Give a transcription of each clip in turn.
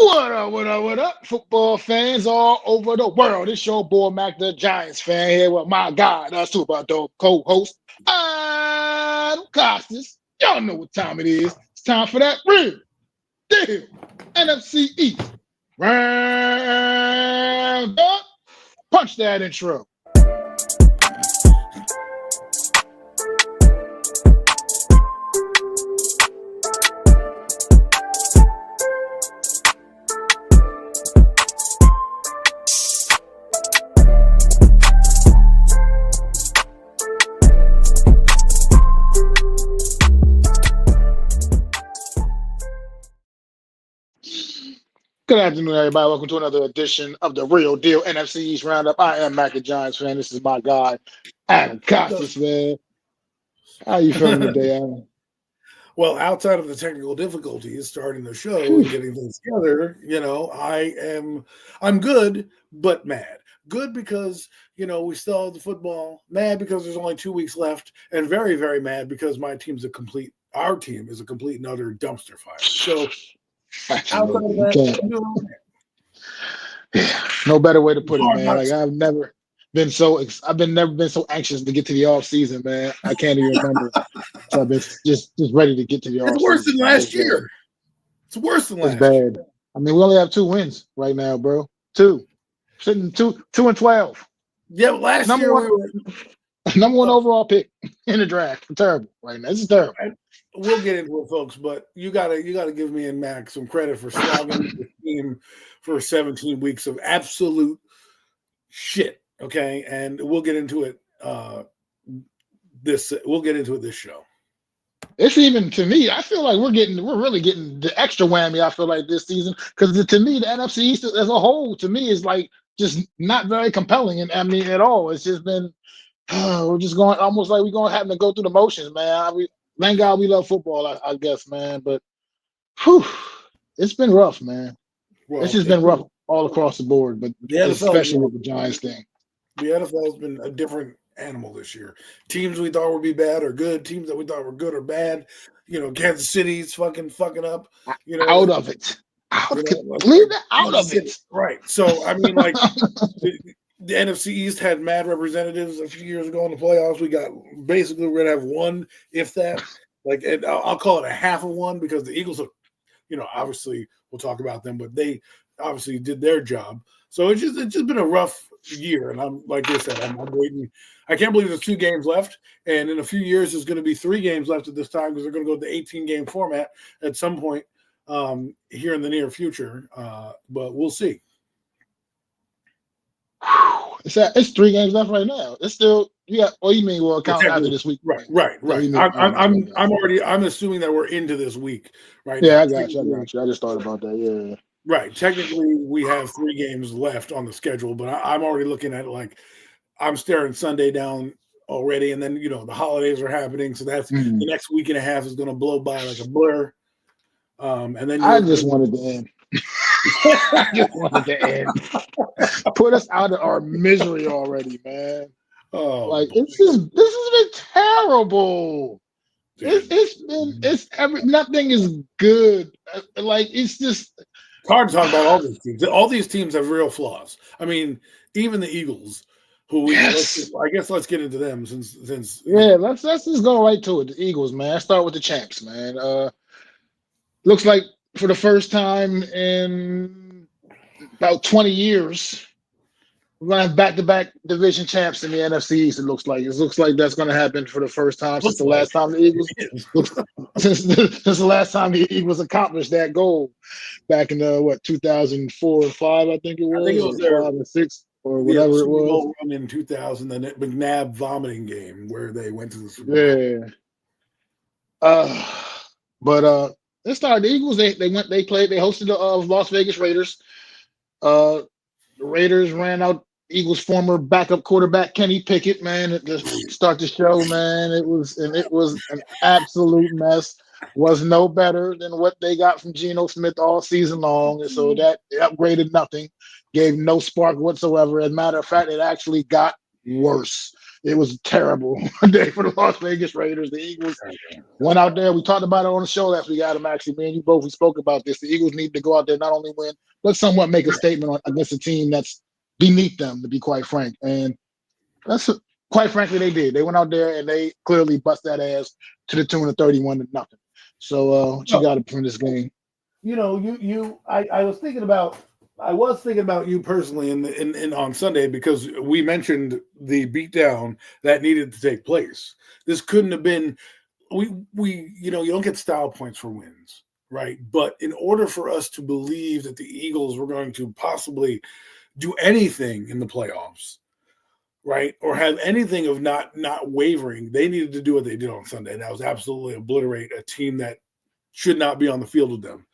What up, football fans all over the world? It's your boy Mac the Giants fan here with my guy, the super dope co-host, Costas. Y'all know what time it is. It's time for that real deal NFC East round up. Punch that intro. Good afternoon, everybody. Welcome to another edition of the Real Deal NFC East Roundup. I am Mac the Giants fan. This is my guy, Adam Costas, man. How you feeling today, Adam? Well, outside of the technical difficulties starting the show and getting things together, I'm good, but mad. Good because, we still have the football. Mad because there's only 2 weeks left. And very, very mad because our team is a complete and utter dumpster fire. So, outside of that, no better way to put it, man. Like I've never been so anxious to get to the off season, man. I can't even remember. So I've been just ready to get to the off season. It's worse than last year. It's worse than last year. It's bad. I mean, we only have 2 wins right now, bro. 2. Sitting 2-12. Yeah, last year we were number one overall pick in the draft. Terrible right now. This is terrible. We'll get into it, folks, but you gotta give me and Mac some credit for slogging the team for 17 weeks of absolute shit. Okay, and we'll get into it. This show. It's even, to me, I feel like we're really getting the extra whammy. I feel like this season, because to me, the NFC East as a whole, to me, is like just not very compelling, and I mean at all. It's just been we're just going almost like we're going to have to go through the motions, man. Thank God we love football, I guess, man. But it's been rough, man. Well, it's just been rough all across the board, but especially with the Giants thing. The NFL has been a different animal this year. Teams we thought would be bad are good. Teams that we thought were good are bad. Kansas City's fucking up. Out of it. Leave it out of it. Right. So, I mean, like, the NFC East had mad representatives a few years ago in the playoffs. We're going to have one, if that. Like, I'll call it a half of one because the Eagles have, obviously we'll talk about them, but they obviously did their job. So it's just been a rough year. And I'm, like I said, I'm waiting. I can't believe there's 2 games left. And in a few years, there's going to be 3 games left at this time because they're going to go to the 18-game format at some point here in the near future. But we'll see. It's 3 games left right now. It's still you mean we'll count after this week? Right. I'm assuming that we're into this week, right? Yeah, now. I got you. I just thought about that. Yeah. Right. Technically, we have 3 games left on the schedule, but I'm already looking at it like I'm staring Sunday down already, and then the holidays are happening, so that's the next week and a half is going to blow by like a blur. And then I just wanted to end. Put us out of our misery already, man. Oh, like this has been terrible. Nothing is good. Like it's just it's hard to talk about all these teams. All these teams have real flaws. I mean, even the Eagles, who I guess let's get into them since let's just go right to it. The Eagles, man. Let's start with the champs, man. Looks like for the first time in about 20 years, we're gonna have back-to-back division champs in the NFC East. It looks like that's gonna happen for the first time since the last time the Eagles accomplished that goal back in 2004 and 5, I think it was. I think it was their 5 and 6 or whatever it was. Run in 2000, the McNabb vomiting game where they went to the Super Bowl. Yeah. But let's start. The Eagles. They hosted the Las Vegas Raiders. The Raiders ran out Eagles' former backup quarterback Kenny Pickett, man, to start the show, man. It was an absolute mess. Was no better than what they got from Geno Smith all season long, and so that upgraded nothing, gave no spark whatsoever. As a matter of fact, it actually got worse. It was a terrible day for the Las Vegas Raiders. The Eagles went out there. We talked about it on the show last week, Adam. Actually, me and you both, we spoke about this. The Eagles need to go out there, not only win, but somewhat make a statement against a team that's beneath them, to be quite frank. And that's quite frankly, they did. They went out there and they clearly bust that ass to the tune of 31-0. So what you got from this game? I was thinking about you personally in on Sunday, because we mentioned the beatdown that needed to take place. This couldn't have been. We you don't get style points for wins, right? But in order for us to believe that the Eagles were going to possibly do anything in the playoffs, right, or have anything of not wavering, they needed to do what they did on Sunday, and that was absolutely obliterate a team that should not be on the field with them.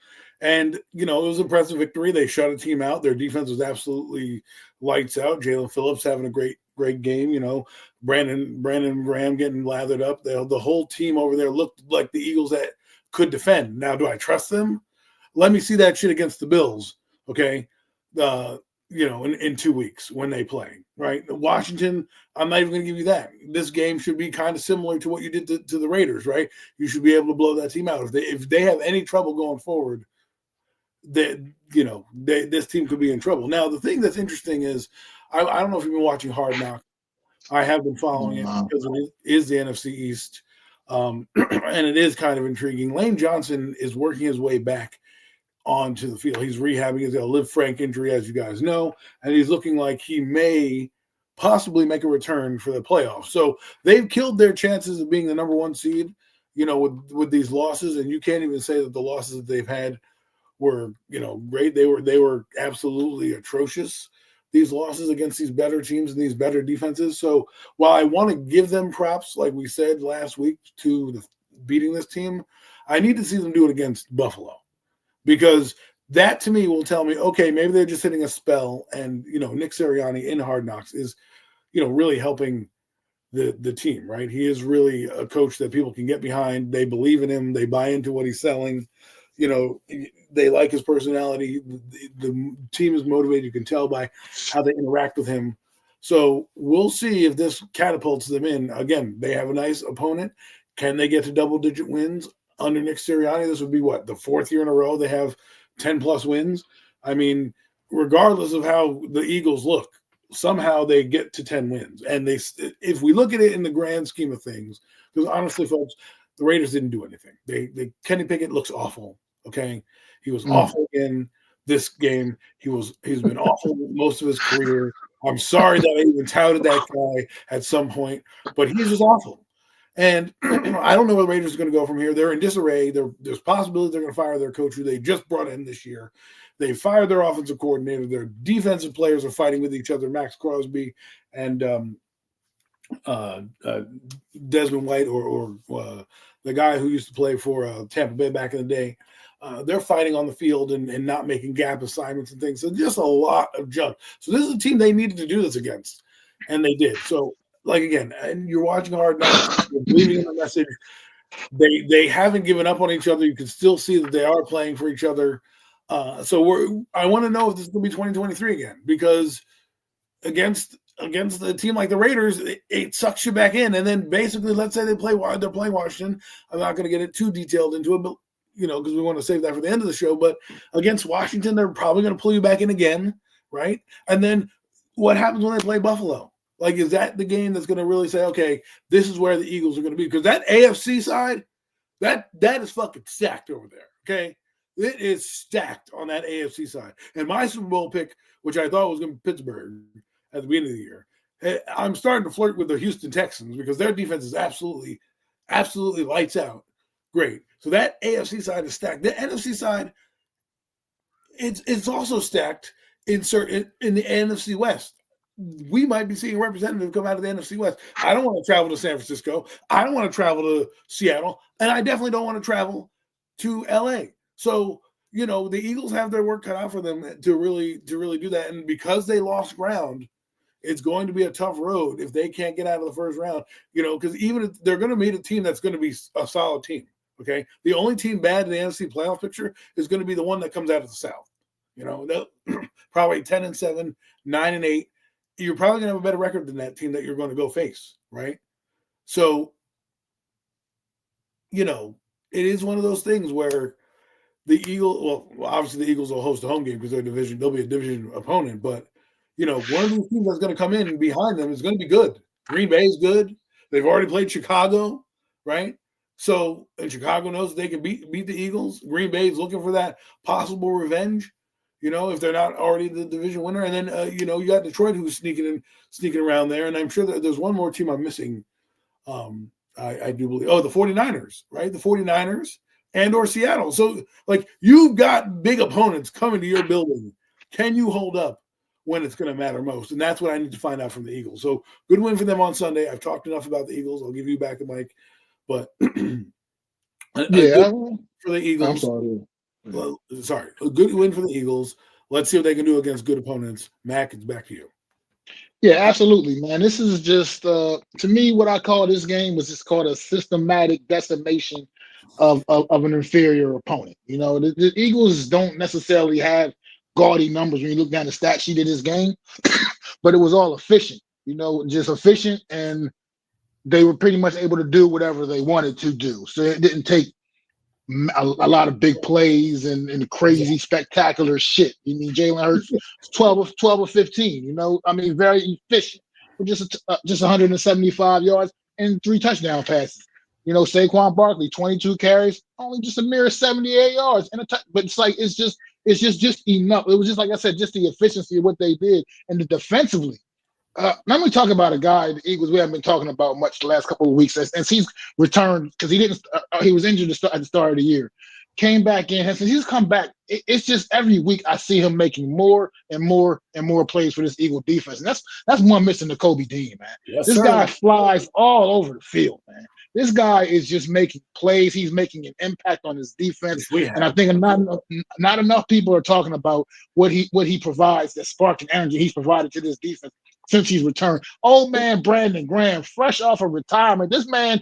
And, it was an impressive victory. They shut a team out. Their defense was absolutely lights out. Jalen Phillips having a great game. Brandon Graham getting lathered up. The whole team over there looked like the Eagles that could defend. Now, do I trust them? Let me see that shit against the Bills, okay? In 2 weeks when they play, right? Washington, I'm not even going to give you that. This game should be kind of similar to what you did to the Raiders, right? You should be able to blow that team out. If they have any trouble going forward, this team could be in trouble. Now, the thing that's interesting is, I don't know if you've been watching Hard Knocks. I have been following it because it is the NFC East, and it is kind of intriguing. Lane Johnson is working his way back onto the field. He's rehabbing his Liv Frank injury, as you guys know, and he's looking like he may possibly make a return for the playoffs. So they've killed their chances of being the number one seed, with these losses, and you can't even say that the losses that they've had were, great. They were absolutely atrocious, these losses against these better teams and these better defenses. So while I want to give them props, like we said last week, to beating this team, I need to see them do it against Buffalo, because that to me will tell me, okay, maybe they're just hitting a spell, and Nick Sirianni in Hard Knocks is really helping the team, right? He is really a coach that people can get behind. They believe in him. They buy into what he's selling. They like his personality. The team is motivated. You can tell by how they interact with him. So we'll see if this catapults them in. Again, they have a nice opponent. Can they get to double-digit wins under Nick Sirianni? This would be the fourth year in a row they have 10-plus wins. I mean, regardless of how the Eagles look, somehow they get to 10 wins. And if we look at it in the grand scheme of things, because honestly, folks, the Raiders didn't do anything. Kenny Pickett looks awful. Okay, he was awful in this game. He's been awful most of his career. I'm sorry that I even touted that guy at some point, but he's just awful. And I don't know where the Raiders are going to go from here. They're in disarray. There's possibility they're going to fire their coach, who they just brought in this year. They fired their offensive coordinator. Their defensive players are fighting with each other. Max Crosby and Desmond White, or the guy who used to play for Tampa Bay back in the day. They're fighting on the field and not making gap assignments and things. So just a lot of junk. So this is a team they needed to do this against, and they did. So, again, and you're watching Hard Knocks, you're believing in the message. They haven't given up on each other. You can still see that they are playing for each other. So I want to know if this is going to be 2023 again, because against a team like the Raiders, it sucks you back in. And then basically, let's say they're playing Washington. I'm not going to get it too detailed into it, but because we want to save that for the end of the show. But against Washington, they're probably going to pull you back in again, right? And then what happens when they play Buffalo? Is that the game that's going to really say, okay, this is where the Eagles are going to be? Because that AFC side, that is fucking stacked over there, okay? It is stacked on that AFC side. And my Super Bowl pick, which I thought was going to be Pittsburgh at the beginning of the year, I'm starting to flirt with the Houston Texans, because their defense is absolutely, absolutely lights out. Great. So that AFC side is stacked. The NFC side, it's also stacked in the NFC West. We might be seeing a representative come out of the NFC West. I don't want to travel to San Francisco. I don't want to travel to Seattle. And I definitely don't want to travel to LA. So, the Eagles have their work cut out for them to really do that. And because they lost ground, it's going to be a tough road if they can't get out of the first round, because even if they're going to meet a team that's going to be a solid team. Okay. The only team bad in the NFC playoff picture is going to be the one that comes out of the South. Probably 10-7, 9-8. you're probably going to have a better record than that team that you're going to go face, right? So, it is one of those things where the Eagles, well, obviously the Eagles will host a home game because they'll be a division opponent, but one of these teams that's going to come in behind them is going to be good. Green Bay is good. They've already played Chicago, right? So, and Chicago knows they can beat the Eagles. Green Bay is looking for that possible revenge, if they're not already the division winner. And then, you got Detroit who's sneaking around there. And I'm sure that there's one more team I'm missing. I do believe, the 49ers, right? The 49ers and or Seattle. So, you've got big opponents coming to your building. Can you hold up when it's going to matter most? And that's what I need to find out from the Eagles. So, good win for them on Sunday. I've talked enough about the Eagles. I'll give you back the mic. But yeah, for the Eagles. I'm sorry. Well, a good win for the Eagles. Let's see what they can do against good opponents. Mac, it's back to you. Yeah, absolutely, man. This is just to me what I call this game was just called a systematic decimation of an inferior opponent. The Eagles don't necessarily have gaudy numbers when you look down the stat sheet of this game, but it was all efficient. Just efficient, and they were pretty much able to do whatever they wanted to do. So it didn't take a lot of big plays and crazy spectacular shit. Jalen Hurts 12 of 15. Very efficient. Just 175 yards and 3 touchdown passes. Saquon Barkley 22 carries, only just a mere 78 yards and but it's just enough. It was just like I said, just the efficiency of what they did and the defensively. Let me talk about a guy, the Eagles, we haven't been talking about much the last couple of weeks, and he's returned because he was injured at the start of the year. Came back in, and since he's come back, it's just every week I see him making more and more and more plays for this Eagle defense. And that's one missing to Kobe Dean, man. Yes, this sir. guy flies all over the field, man. This guy is just making plays. He's making an impact on his defense. And I think not enough people are talking about what he provides, that spark and energy he's provided to this defense since he's returned. Old man Brandon Graham, fresh off of retirement. This man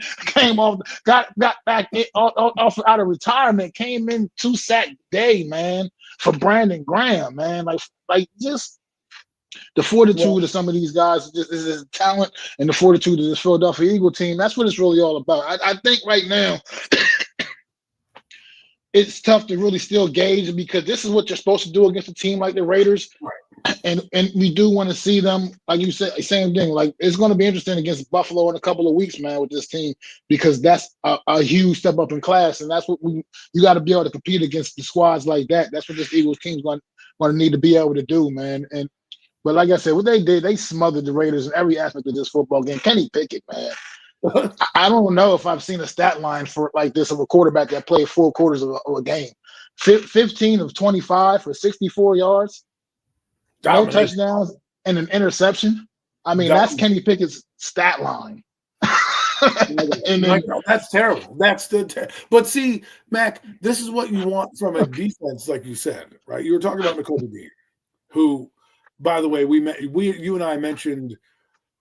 got back off out of retirement, came in 2-sack day, man, for Brandon Graham, man. Like just the fortitude of some of these guys is his talent, and the fortitude of this Philadelphia Eagle team. That's what it's really all about. I think right now it's tough to really still gauge because this is what you're supposed to do against a team like the Raiders. Right. And we do want to see them, like you said, same thing. Like it's going to be interesting against Buffalo in a couple of weeks, man, with this team, because that's a huge step up in class, and that's what you got to be able to compete against the squads like that. That's what this Eagles team's going to need to be able to do, man. But like I said, what they did, they smothered the Raiders in every aspect of this football game. Kenny Pickett, man. I don't know if I've seen a stat line for like this of a quarterback that played 4 quarters of a game. 15 of 25 for 64 yards. No touchdowns and an interception. That's Kenny Pickett's stat line. That's terrible. That's but see, Mac, this is what you want from a defense, like you said, right? You were talking about Nicole Dean, who, by the way, you and I mentioned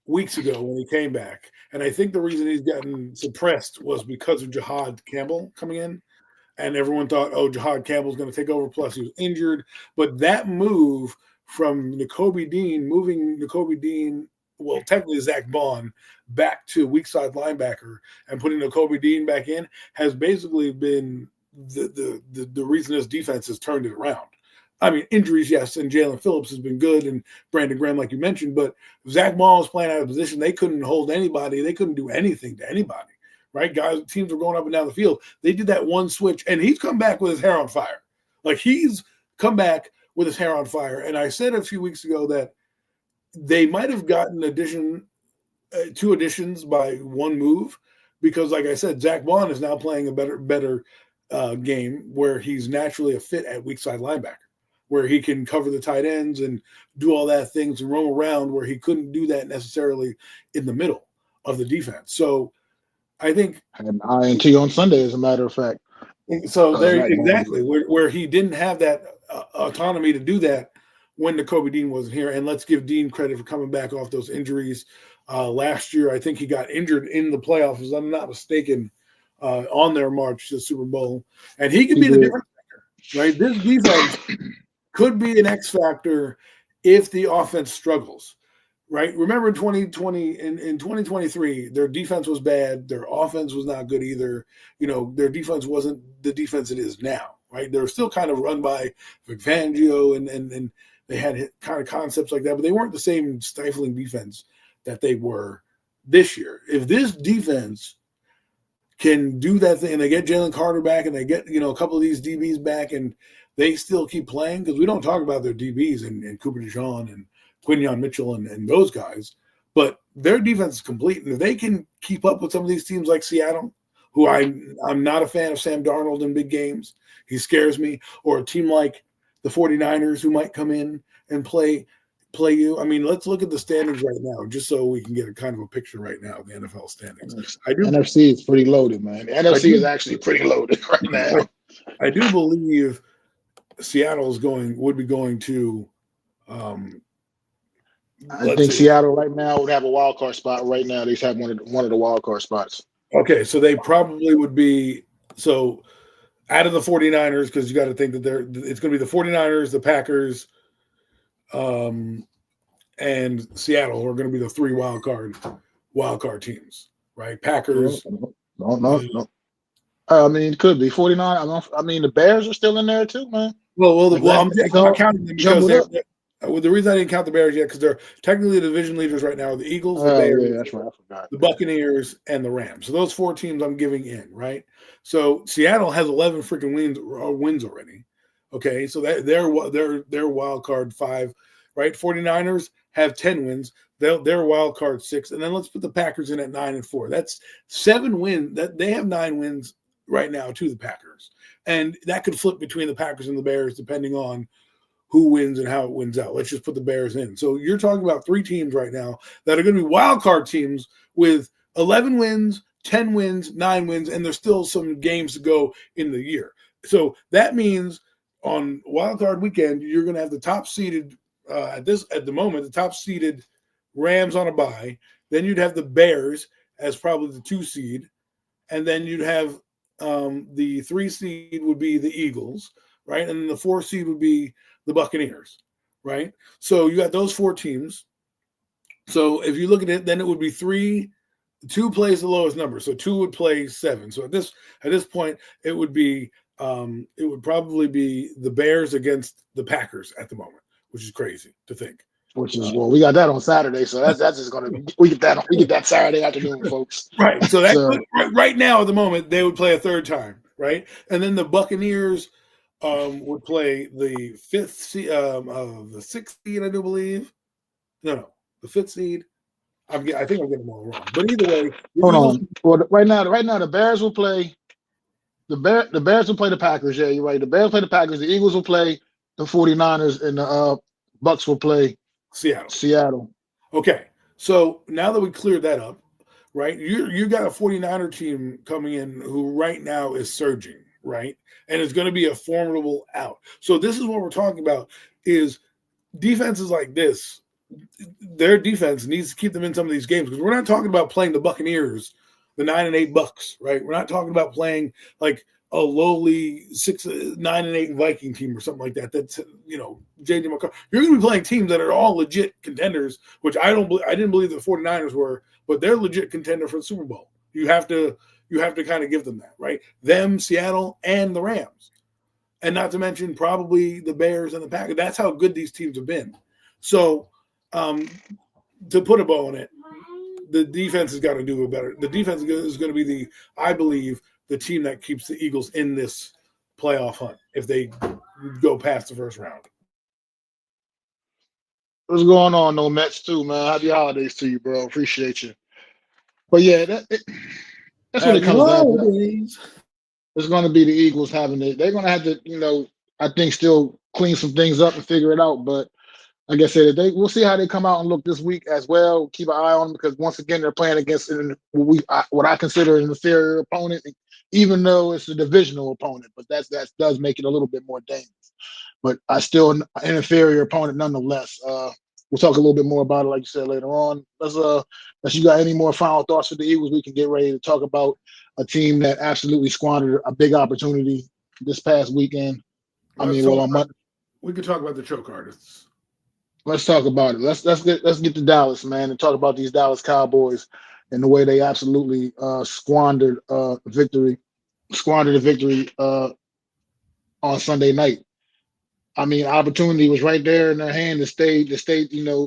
weeks ago when he came back, and I think the reason he's gotten suppressed was because of Jihad Campbell coming in, and everyone thought, Jihad Campbell's going to take over. Plus, he was injured, but that move from moving Nakobe Dean, well, technically Zach Bond, back to weak side linebacker and putting Nakobe Dean back in has basically been the reason this defense has turned it around. Injuries, yes, and Jalen Phillips has been good, and Brandon Graham, like you mentioned, but Zach Bond was playing out of position. They couldn't hold anybody. They couldn't do anything to anybody, right? Teams were going up and down the field. They did that one switch, and he's come back with his hair on fire. He's come back with his hair on fire. And I said a few weeks ago that they might have gotten 2 additions by one move because, like I said, Zach Bond is now playing a better game where he's naturally a fit at weak side linebacker, where he can cover the tight ends and do all that things and roam around where he couldn't do that necessarily in the middle of the defense. So I think I had an INT on Sunday, as a matter of fact. So there exactly where he didn't have that autonomy to do that when Nakobe Dean wasn't here. And let's give Dean credit for coming back off those injuries. Last year, I think he got injured in the playoffs, if I'm not mistaken, on their march to the Super Bowl. And he could be the difference maker, right? This defense could be an X factor if the offense struggles. right? Remember in 2020, in 2023, their defense was bad. Their offense was not good either. Their defense wasn't the defense it is now, right? They were still kind of run by Vic Fangio and they had kind of concepts like that, but they weren't the same stifling defense that they were this year. If this defense can do that thing and they get Jalen Carter back and they get, a couple of these DBs back and they still keep playing, because we don't talk about their DBs and Cooper DeJean and Quinyon Mitchell and those guys, but their defense is complete. And if they can keep up with some of these teams like Seattle, who I'm not a fan of Sam Darnold in big games, he scares me, or a team like the 49ers who might come in and play you. I mean, let's look at the standings right now, just so we can get a kind of a picture right now of the NFL standings. NFC is pretty loaded, man. The NFC is actually pretty loaded right now. I do believe Seattle would be going to. I think Seattle right now would have a wild card spot. Right now, they have one of the wild card spots. Okay, so they probably would be out of the 49ers, because you got to think that it's going to be the 49ers, the Packers, and Seattle are going to be the three wild card teams, right? Packers. No. I mean, it could be 49. I mean, the Bears are still in there too, man. I'm counting them because the reason I didn't count the Bears yet, because they're technically the division leaders right now: the Eagles, the Bears, yeah, that's right, I forgot. The Buccaneers, and the Rams. So those four teams I'm giving in, right? So Seattle has 11 freaking wins already. Okay, so they're wild card 5, right? 49ers have 10 wins. They're wild card 6, and then let's put the Packers in at 9-4. That's 7 wins. That they have 9 wins right now to the Packers, and that could flip between the Packers and the Bears depending on who wins and how it wins out. Let's just put the Bears in. So you're talking about 3 teams right now that are going to be wild card teams with 11 wins, 10 wins, 9 wins, and there's still some games to go in the year. So that means on wild card weekend, you're going to have the top seeded at the moment, the top seeded Rams on a bye. Then you'd have the Bears as probably the 2 seed, and then you'd have the 3 seed would be the Eagles, right? And then the 4 seed would be the Buccaneers, right? So you got those 4 teams. So if you look at it, then it would be 2 plays the lowest number. So 2 would play 7. So at this point, it would probably be the Bears against the Packers at the moment, which is crazy to think. Which is we got that on Saturday, so that's just gonna be we get that Saturday afternoon, folks. Right. So right now at the moment they would play a 3rd time, right? And then the Buccaneers would play the 5th seed, the 6th seed, I do believe. No, the 5th seed. I think I'm getting them all wrong. But either way, hold on. Well, right now the Bears will play. The Bears will play the Packers. Yeah, you're right. The Bears play the Packers. The Eagles will play the 49ers, and the Bucks will play Seattle. Okay. So now that we cleared that up, right? You got a 49er team coming in who right now is surging, right? And it's going to be a formidable out. So this is what we're talking about is defenses like this. Their defense needs to keep them in some of these games, because we're not talking about playing the Buccaneers, the 9-8 Bucks, right? We're not talking about playing like a lowly 9-8 Viking team or something like that. That's JJ McCarthy. You're going to be playing teams that are all legit contenders, which I didn't believe the 49ers were, but they're legit contender for the Super Bowl. You have to kind of give them that, right? Them, Seattle, and the Rams, and not to mention probably the Bears and the Packers. That's how good these teams have been. So to put a bow on it, the defense has got to do better. The defense is going to be I believe, the team that keeps the Eagles in this playoff hunt if they go past the first round. What's going on, no Mets too, man? Happy holidays to you, bro. Appreciate you. But yeah, that's what it comes down to. It's going to be the Eagles having it. They're going to have to, I think, still clean some things up and figure it out. But like I said, we'll see how they come out and look this week as well. Keep an eye on them, because once again, they're playing against what I consider an inferior opponent, even though it's a divisional opponent. But that does make it a little bit more dangerous. But I still an inferior opponent nonetheless. We'll talk a little bit more about it, like you said, later on. Unless you got any more final thoughts for the Eagles, we can get ready to talk about a team that absolutely squandered a big opportunity this past weekend. We could talk about the choke artists. Let's talk about it. Let's get to Dallas, man, and talk about these Dallas Cowboys and the way they absolutely squandered a victory on Sunday night. I mean, opportunity was right there in their hand to stay,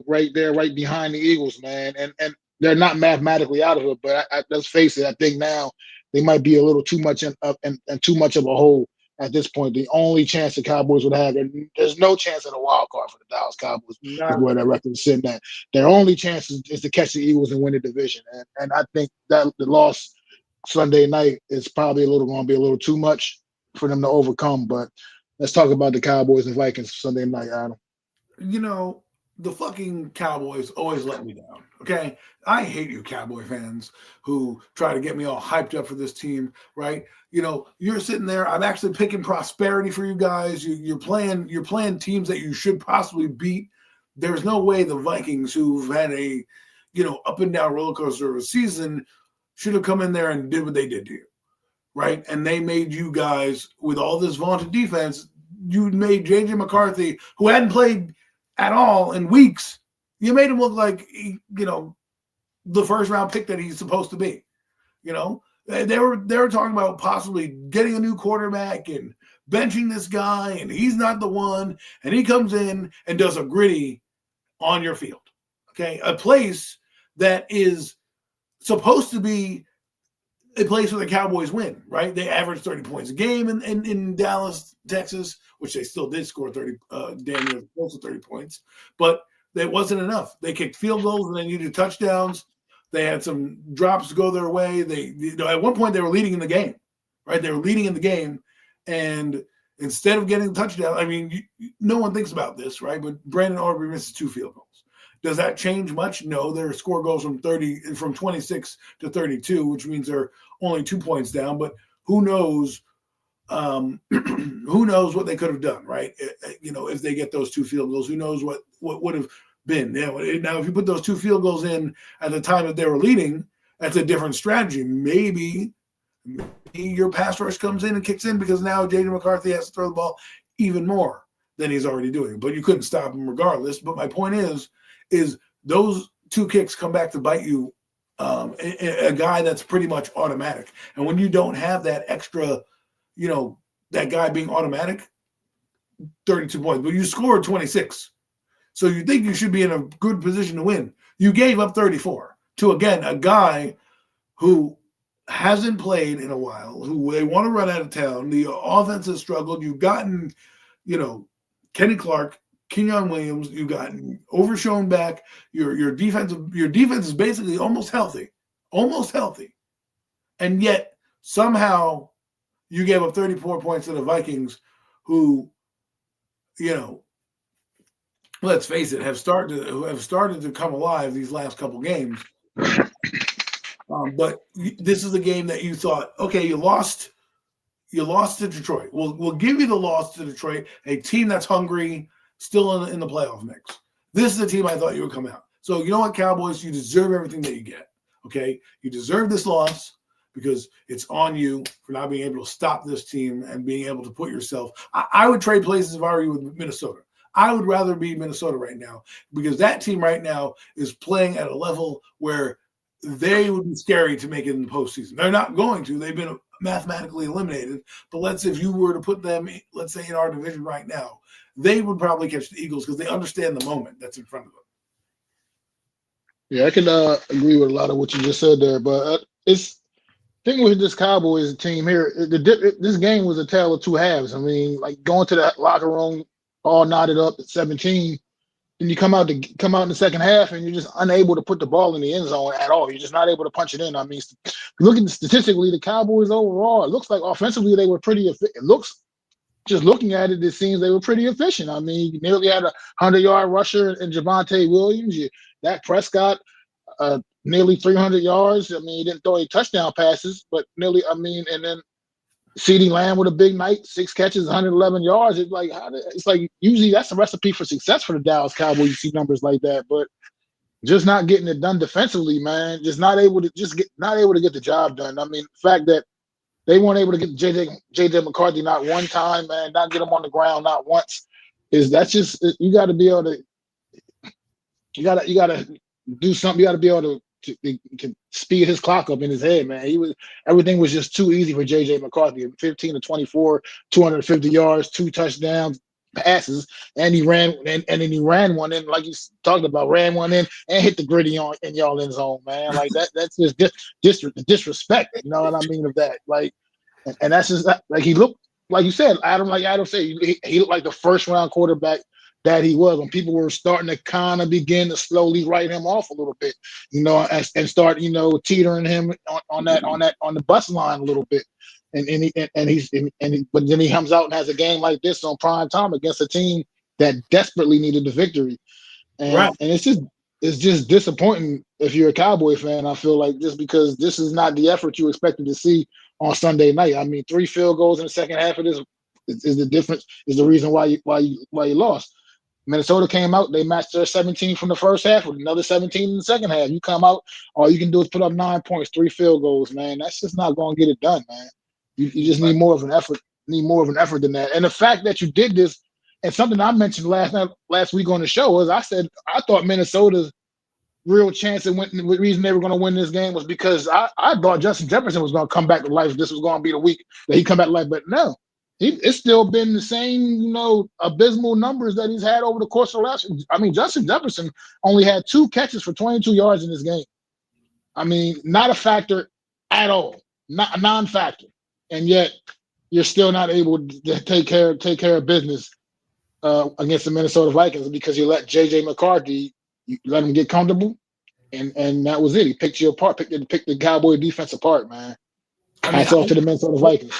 right there, right behind the Eagles, man. And they're not mathematically out of it, but let's face it, I think now they might be a little too much and too much of a hole at this point. The only chance the Cowboys would have, and there's no chance at a wild card for the Dallas Cowboys, is Not where their record is sitting at. Their only chance is to catch the Eagles and win the division. And I think that the loss Sunday night is probably going to be a little too much for them to overcome. But let's talk about the Cowboys and Vikings Sunday night, Adam. The fucking Cowboys always let me down. Okay, I hate you Cowboy fans who try to get me all hyped up for this team. Right? You're sitting there. I'm actually picking prosperity for you guys. You're playing teams that you should possibly beat. There's no way the Vikings, who've had a up and down roller coaster of a season, should have come in there and did what they did to you. Right? And they made you guys, with all this vaunted defense, you made J.J. McCarthy, who hadn't played at all in weeks, you made him look like, the first round pick that he's supposed to be. They were talking about possibly getting a new quarterback and benching this guy, and he's not the one. And he comes in and does a gritty on your field. Okay, a place that is supposed to be a place where the Cowboys win, right? They averaged 30 points a game in Dallas, Texas, which they still did score 30, damn near close to 30 points. But that wasn't enough. They kicked field goals and they needed touchdowns. They had some drops go their way. At one point they were leading in the game, right? They were leading in the game, and instead of getting a touchdown, I mean, no one thinks about this, right? But Brandon Aubrey misses 2 field goals. Does that change much? No. Their score goes from 26 to 32, which means they're only 2 points down. But who knows? Who knows what they could have done, right? If they get those 2 field goals, who knows what would have been? Now, if you put those 2 field goals in at the time that they were leading, that's a different strategy. Maybe your pass rush comes in and kicks in because now J.J. McCarthy has to throw the ball even more than he's already doing. But you couldn't stop him regardless. But my point is those 2 kicks come back to bite you, a guy that's pretty much automatic. And when you don't have that extra, that guy being automatic, 32 points, but you scored 26. So you think you should be in a good position to win. You gave up 34 to, again, a guy who hasn't played in a while, who they want to run out of town. The offense has struggled. You've gotten, Kenny Clark, Kenyon Williams, you've gotten Overshown back. Your defense is basically almost healthy, and yet somehow you gave up 34 points to the Vikings, who, let's face it, have started to come alive these last couple games. But this is a game that you thought, okay, you lost to Detroit. We'll give you the loss to Detroit, a team that's hungry, still in the playoff mix. This is the team I thought you would come out. So you know what, Cowboys, you deserve everything that you get. Okay, you deserve this loss because it's on you for not being able to stop this team and being able to put yourself. I would trade places if I were you with Minnesota. I would rather be Minnesota right now because that team right now is playing at a level where they would be scary to make it in the postseason. They're not going to. They've been mathematically eliminated. But if you were to put them, let's say, in our division right now, they would probably catch the Eagles because they understand the moment that's in front of them. Yeah, I can agree with a lot of what you just said there. But it's thing with this Cowboys team here. This game was a tale of 2 halves. I mean, like going to that locker room all knotted up at 17. Then you come out in the second half and you're just unable to put the ball in the end zone at all. You're just not able to punch it in. I mean, looking statistically, the Cowboys overall, it looks like offensively they were pretty. It looks, just looking at it, it seems they were pretty efficient. I mean, you nearly had a 100-yard rusher in Javonte Williams. Dak Prescott, nearly 300 yards. I mean, he didn't throw any touchdown passes, but nearly. I mean, and then CeeDee Lamb with a big night, 6 catches, 111 yards. It's like usually that's a recipe for success for the Dallas Cowboys. You see numbers like that, but just not getting it done defensively, man. Just not able to get the job done. I mean, the fact that they weren't able to get J.J. McCarthy not one time, man, not get him on the ground not once, you got to be able to. you gotta do something. You gotta be able to speed his clock up in his head, man. Everything was just too easy for JJ McCarthy. 15 to 24, 250 yards, 2 touchdowns passes, and he ran and then he ran one in, like you talked about, ran one in and hit the gritty on in y'all end zone, man. Like that's just disrespect. You know what I mean of that? Like, and that's just like he looked, like you said, Adam. Like Adam said, he looked like the first round quarterback that he was when people were starting to kind of begin to slowly write him off a little bit, and start, teetering him on the bus line a little bit. But then he comes out and has a game like this on prime time against a team that desperately needed the victory. Right. And it's just disappointing if you're a Cowboy fan. I feel like, just because this is not the effort you expected to see on Sunday night. I mean, 3 field goals in the second half of this is the difference. Is the reason why you lost. Minnesota came out, they matched their 17 from the first half with another 17 in the second half. You come out, all you can do is put up 9 points, 3 field goals, man. That's just not going to get it done, man. You just need more of an effort. Need more of an effort than that. And the fact that you did this, and something I mentioned last week on the show, was I said I thought Minnesota's real chance of winning, the reason they were going to win this game was because I thought Justin Jefferson was going to come back to life. This was going to be the week that he come back to life, but no. It's still been the same, abysmal numbers that he's had over the course of the last. I mean, Justin Jefferson only had 2 catches for 22 yards in this game. I mean, not a factor at all, not a non-factor, and yet you're still not able to take care of business against the Minnesota Vikings because you let JJ McCarthy, you let him get comfortable, and that was it. He picked you apart, picked the Cowboy defense apart, man. Hats off to the Minnesota Vikings.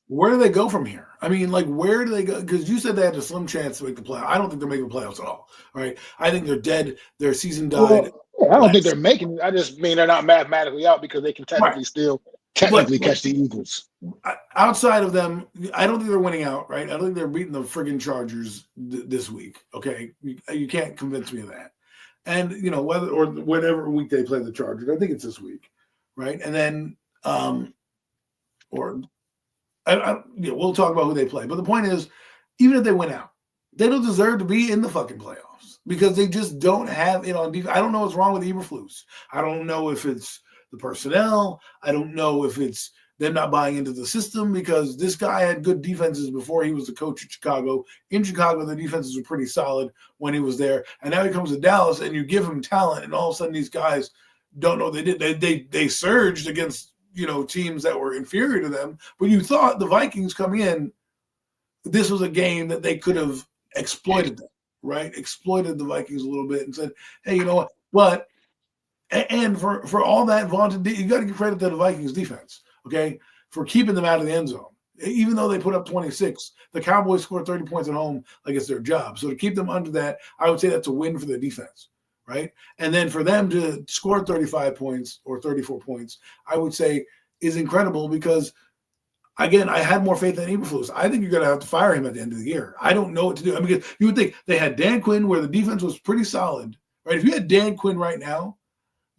Where do they go from here? I mean, like, where do they go? Because you said they had a slim chance to make the playoffs. I don't think they're making the playoffs at all. Right? I think they're dead. Their season died. Well, I don't think they're making it. I just mean they're not mathematically out because they can technically catch the Eagles. Outside of them, I don't think they're winning out. Right? I don't think they're beating the friggin' Chargers this week. Okay, you can't convince me of that. And whether or whatever week they play the Chargers, I think it's this week, right? And then we'll talk about who they play. But the point is, even if they win out, they don't deserve to be in the fucking playoffs because they just don't have it on defense. I don't know what's wrong with Eberflus. I don't know if it's the personnel. I don't know if it's them not buying into the system, because this guy had good defenses before he was the coach at Chicago. In Chicago, the defenses were pretty solid when he was there. And now he comes to Dallas and you give him talent, and all of a sudden these guys don't know what they did. They surged against teams that were inferior to them, but you thought the Vikings coming in, this was a game that they could have exploited them, right? Exploited the Vikings a little bit and said, hey, you know what? But, and for all that vaunted, you got to give credit to the Vikings defense, okay, for keeping them out of the end zone. Even though they put up 26, the Cowboys scored 30 points at home like it's their job. So to keep them under that, I would say that's a win for the defense. Right. And then for them to score 35 points or 34 points, I would say is incredible because, again, I had more faith in Eberflus. I think you're going to have to fire him at the end of the year. I don't know what to do. I mean, because you would think they had Dan Quinn where the defense was pretty solid. Right. If you had Dan Quinn right now,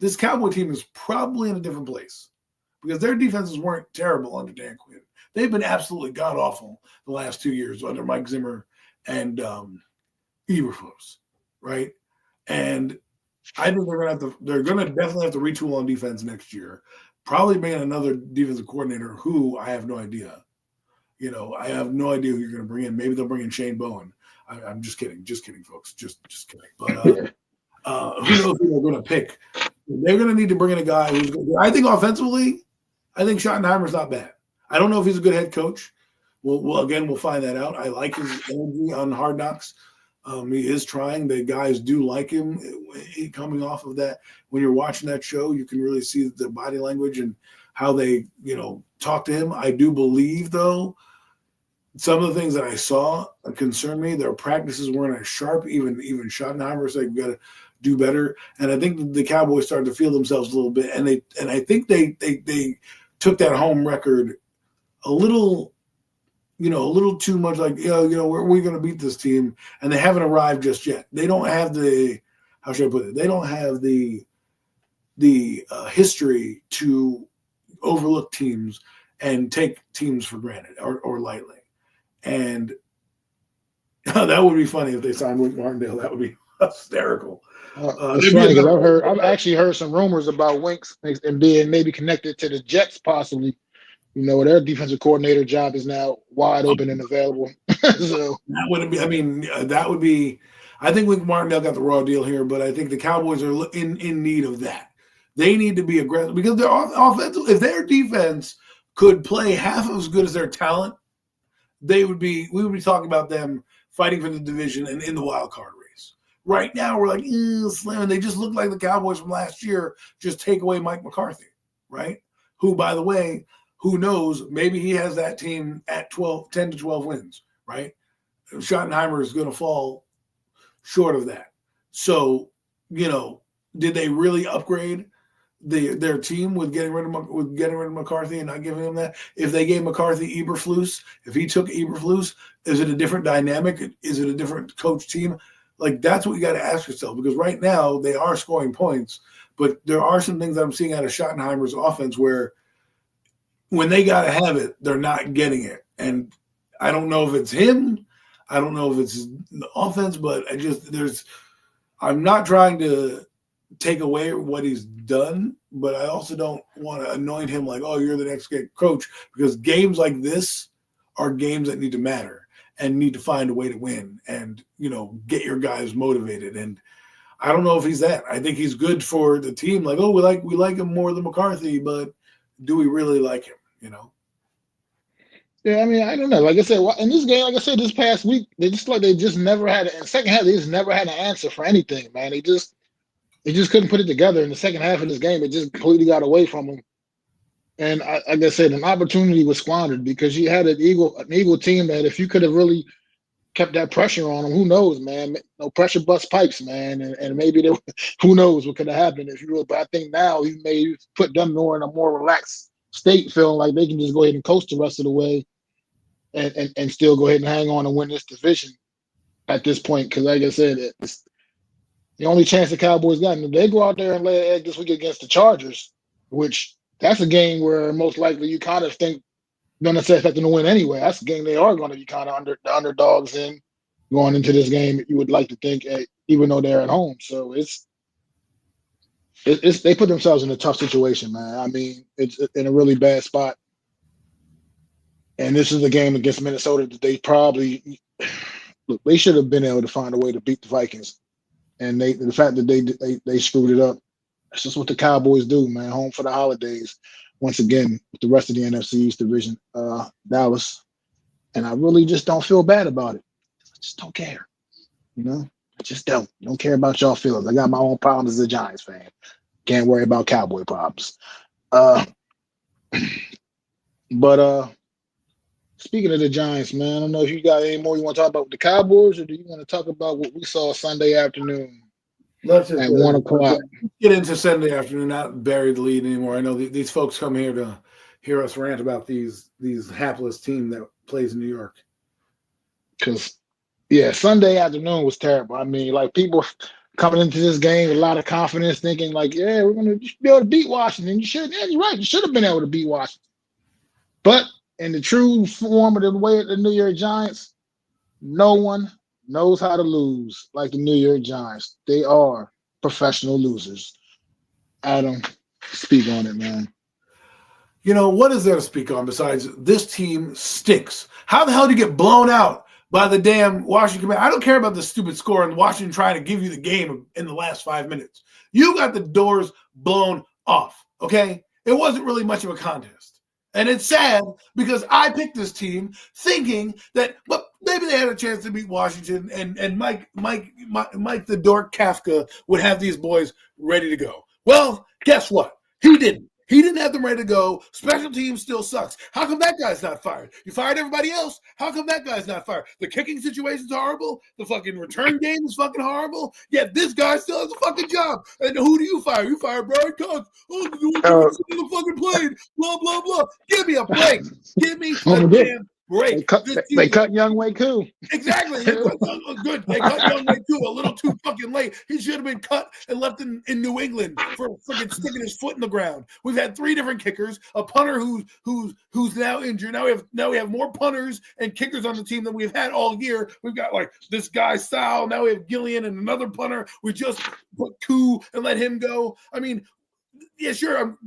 this Cowboy team is probably in a different place because their defenses weren't terrible under Dan Quinn. They've been absolutely god-awful the last 2 years under Mike Zimmer and Eberflus. Right. And I think they're gonna definitely have to retool on defense next year. Probably bring in another defensive coordinator who I have no idea. I have no idea who you're gonna bring in. Maybe they'll bring in Shane Bowen. I'm just kidding, folks. Just kidding. But who knows who they're gonna pick? They're gonna need to bring in a guy who's good. I think offensively, I think Schottenheimer's not bad. I don't know if he's a good head coach. We'll find that out. I like his energy on Hard Knocks. He is trying. The guys do like him. Coming off of that, when you're watching that show, you can really see the body language and how they, talk to him. I do believe, though, some of the things that I saw concern me. Their practices weren't as sharp. Even Schottenheimer said, "We got to do better." And I think the Cowboys started to feel themselves a little bit. And I think they took that home record a little too much, like, we're going to beat this team, and they haven't arrived just yet. They don't have how should I put it? They don't have the history to overlook teams and take teams for granted or lightly. And that would be funny if they signed Wink Martindale. That would be hysterical. It's funny because I've actually heard some rumors about Winks and being maybe connected to the Jets, possibly. Their defensive coordinator job is now wide open and available. So that wouldn't be. I mean, that would be. I think Wink Martindale got the raw deal here, but I think the Cowboys are in need of that. They need to be aggressive because their offensive. If their defense could play half as good as their talent, we would be talking about them fighting for the division and in the wild card race. Right now, we're like, slim. They just look like the Cowboys from last year. Just take away Mike McCarthy, right? Who, by the way, who knows? Maybe he has that team at 10 to 12 wins, right? Schottenheimer is going to fall short of that. So, did they really upgrade their team with getting rid of McCarthy and not giving him that? If they gave McCarthy Eberflus, if he took Eberflus, is it a different dynamic? Is it a different coach team? Like, that's what you got to ask yourself, because right now they are scoring points, but there are some things that I'm seeing out of Schottenheimer's offense where when they got to have it, they're not getting it. And I don't know if it's him. I don't know if it's the offense, but I'm not trying to take away what he's done, but I also don't want to anoint him like, oh, you're the next great coach, because games like this are games that need to matter and need to find a way to win and, get your guys motivated. And I don't know if he's that. I think he's good for the team. Like, oh, we like him more than McCarthy, but do we really like him? Yeah, I mean, I don't know. Like I said, in this game, like I said, this past week, they just never had in the second half. They just never had an answer for anything, man. They just couldn't put it together in the second half of this game. It just completely got away from them. And like I said, an opportunity was squandered because you had an Eagle team that if you could have really kept that pressure on them, who knows, man? No pressure bust pipes, man. And maybe who knows what could have happened if you really. But I think now you may put them more in a more relaxed state, feeling like they can just go ahead and coast the rest of the way. And still go ahead and hang on and win this division at this point. Because like I said, it's the only chance the Cowboys got. And if they go out there and lay an egg this week against the Chargers, which that's a game where most likely you kind of think you don't necessarily expect them to win anyway. That's a game they are going to be kind of the underdogs in going into this game. You would like to think, even though they're at home. So it's they put themselves in a tough situation, man. I mean, it's in a really bad spot. And this is a game against Minnesota that they probably they should have been able to find a way to beat the Vikings. And the fact that they screwed it up, that's just what the Cowboys do, man. Home for the holidays, once again, with the rest of the NFC East division, Dallas. And I really just don't feel bad about it. I just don't care. I just don't. Don't care about y'all feelings. I got my own problems as a Giants fan. Can't worry about Cowboy problems. But speaking of the Giants, man, I don't know if you got any more you want to talk about with the Cowboys, or do you want to talk about what we saw Sunday afternoon at 1 o'clock? Get into Sunday afternoon, not bury the lead anymore. I know these folks come here to hear us rant about these hapless team that plays in New York. Because, yeah, Sunday afternoon was terrible. I mean, like, people coming into this game with a lot of confidence, thinking like, yeah, we're going to be able to beat Washington. Yeah, you're right. You should have been able to beat Washington. But in the true form of the way of the New York Giants, no one knows how to lose like the New York Giants. They are professional losers. Adam, speak on it, man. What is there to speak on besides this team stinks? How the hell do you get blown out by the damn Washington Commanders? I don't care about the stupid score and Washington trying to give you the game in the last 5 minutes. You got the doors blown off, okay? It wasn't really much of a contest. And it's sad because I picked this team thinking that maybe they had a chance to beat Washington and Mike the Dork Kafka would have these boys ready to go. Well, guess what? He didn't. He didn't have them ready to go. Special teams still sucks. How come that guy's not fired? You fired everybody else. How come that guy's not fired? The kicking situation's horrible. The fucking return game is fucking horrible. Yet this guy still has a fucking job. And who do you fire? You fire Brian Cox. Oh, the fucking plane. Blah, blah, blah. Give me a break. Give me a damn break. They cut Young Wei Koo. Exactly. Good. They cut Young Wei Koo a little too fucking late. He should have been cut and left in New England for freaking sticking his foot in the ground. We've had 3 different kickers, a punter who's now injured. Now we have more punters and kickers on the team than we've had all year. We've got like this guy Sal. Now we have Gillian and another punter. We just put Koo and let him go. I mean, yeah, sure. I'm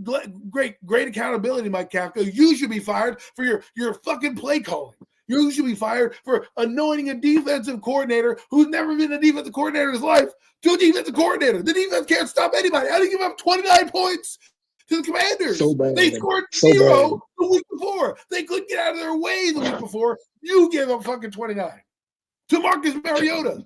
great accountability, Mike Kafka. You should be fired for your fucking play calling. You should be fired for anointing a defensive coordinator who's never been a defensive coordinator in his life to a defensive coordinator. The defense can't stop anybody. How do you give up 29 points to the Commanders? So bad. They scored 0 the week before. They couldn't get out of their way the week before. You gave up fucking 29 to Marcus Mariota,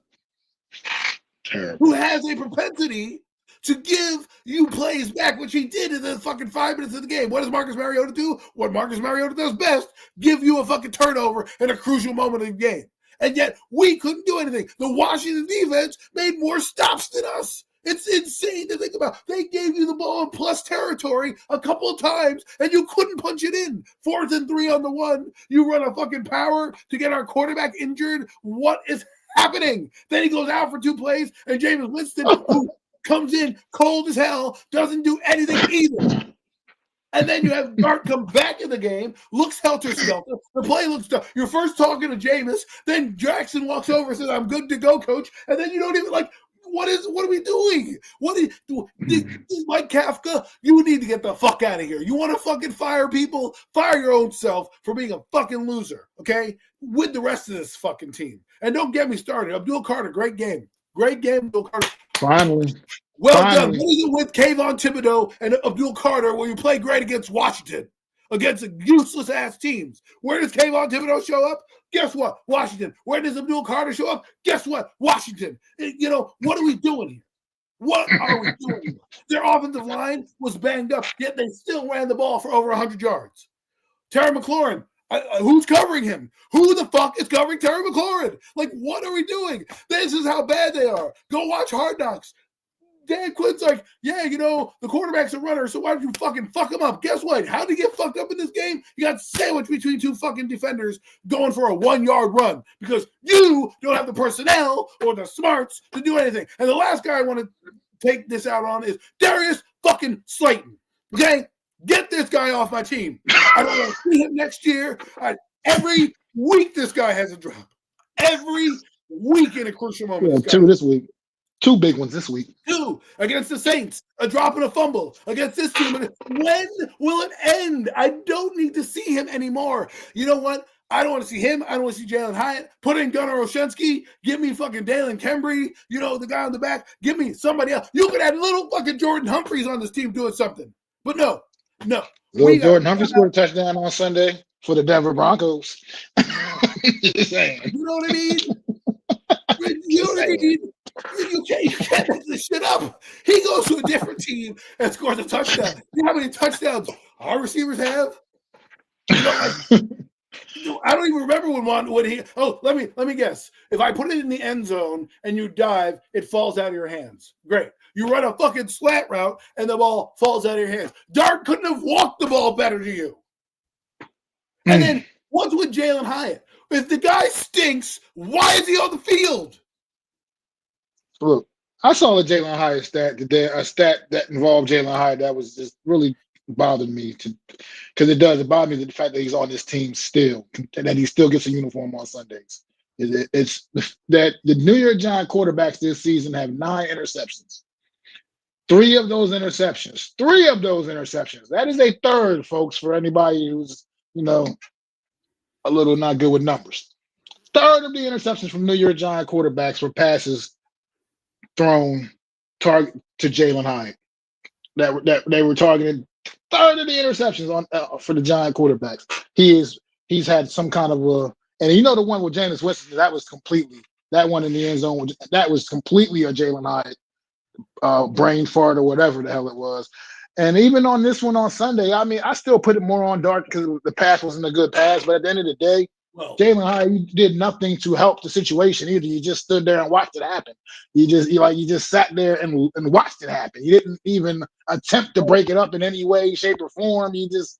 who has a propensity to give you plays back, which he did in the fucking 5 minutes of the game. What does Marcus Mariota do? What Marcus Mariota does best, give you a fucking turnover in a crucial moment of the game. And yet, we couldn't do anything. The Washington defense made more stops than us. It's insane to think about. They gave you the ball in plus territory a couple of times, and you couldn't punch it in. 4th and 3 on the 1. You run a fucking power to get our quarterback injured. What is happening? Then he goes out for 2 plays, and Jameis Winston, who comes in cold as hell, doesn't do anything either. And then you have Dart come back in the game, looks helter-skelter. The play looks tough. You're first talking to Jameis, then Jackson walks over and says, "I'm good to go, coach." And then you don't even what are we doing? Mike Kafka, you need to get the fuck out of here. You want to fucking fire people? Fire your own self for being a fucking loser, okay? With the rest of this fucking team. And don't get me started. Abdul Carter, great game. Great game, Abdul Carter. Finally. Done. What is it with Kayvon Thibodeau and Abdul Carter where you play great against Washington, against useless-ass teams? Where does Kayvon Thibodeau show up? Guess what? Washington. Where does Abdul Carter show up? Guess what? Washington. What are we doing here? What are we doing here? Their offensive line was banged up, yet they still ran the ball for over 100 yards. Terry McLaurin, who's covering him? Who the fuck is covering Terry McLaurin? What are we doing? This is how bad they are. Go watch Hard Knocks. Dan Quinn's like, yeah, the quarterback's a runner, so why don't you fucking fuck him up? Guess what? How did he get fucked up in this game? You got sandwiched between 2 fucking defenders going for a 1-yard run because you don't have the personnel or the smarts to do anything. And the last guy I want to take this out on is Darius fucking Slayton. Okay? Get this guy off my team. I don't want to see him next year. Every week this guy has a drop. Every week in a crucial moment. Yeah, 2 this week. 2 big ones this week. 2 against the Saints, a drop and a fumble against this team. When will it end? I don't need to see him anymore. You know what? I don't want to see him. I don't want to see Jalen Hyatt. Put in Gunnar Olszewski. Give me fucking Dalen Kembry. The guy on the back. Give me somebody else. You could have little fucking Jordan Humphreys on this team doing something. But no. Jordan Humphreys scored a touchdown on Sunday for the Denver Broncos. You know what I mean? You know what I mean? You can't make this shit up. He goes to a different team and scores a touchdown. You know how many touchdowns our receivers have? I don't even remember when he. Oh, let me guess. If I put it in the end zone and you dive, it falls out of your hands. Great. You run a fucking slant route and the ball falls out of your hands. Dart couldn't have walked the ball better to you. And then what's with Jalen Hyatt? If the guy stinks, why is he on the field? Look, I saw a Jalen Hyatt stat today, a stat that involved Jalen Hyatt that was just really bothered me because it bothered me the fact that he's on this team still and that he still gets a uniform on Sundays. It's that the New York Giants quarterbacks this season have 9 interceptions. 3 of those interceptions. That is a third, folks, for anybody who's, a little not good with numbers. Third of the interceptions from New York Giants quarterbacks were passes thrown target to Jalen Hyatt. That they were targeted. Third of the interceptions on for the Giant quarterbacks. He's had some kind of and the one with Jameis Winston, that one in the end zone, that was completely a Jalen Hyatt brain fart or whatever the hell it was. And even on this one on Sunday, I mean, I still put it more on Dart because the pass wasn't a good pass. But at the end of the day, Jalen Hyatt, you did nothing to help the situation either. You just stood there and watched it happen. You just sat there and watched it happen. You didn't even attempt to break it up in any way, shape, or form. It's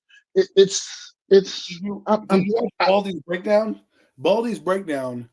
It's Did you I'm watch Baldy's breakdown? Baldy's breakdown.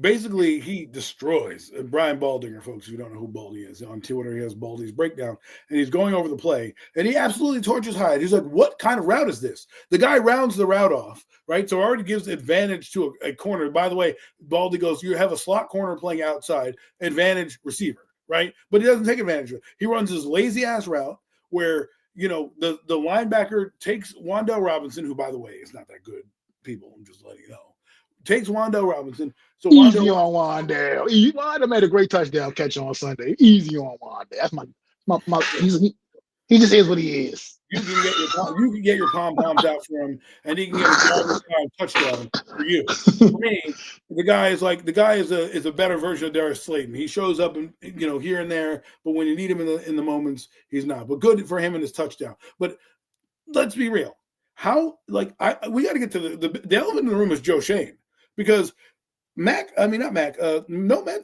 Basically, he destroys Brian Baldinger, folks. If you don't know who Baldy is, on Twitter, he has Baldy's breakdown, and he's going over the play, and he absolutely torches Hyde. He's like, "What kind of route is this?" The guy rounds the route off, right? So already gives advantage to a corner. By the way, Baldy goes, "You have a slot corner playing outside, advantage receiver, right?" But he doesn't take advantage of it. He runs his lazy ass route where the linebacker takes Wandale Robinson, who by the way is not that good. People, I'm just letting you know. Takes Wandale Robinson. So easy on Wandale. Wandale made a great touchdown catch on Sunday. Easy on Wandale. That's my he just is what he is. You can get your pom poms out for him, and he can get a garbage time touchdown for you. For me, the guy is a better version of Darius Slayton. He shows up and here and there, but when you need him in the moments, he's not. But good for him in his touchdown. But let's be real. How we got to get to the elephant in the room is Joe Shane, because Nomad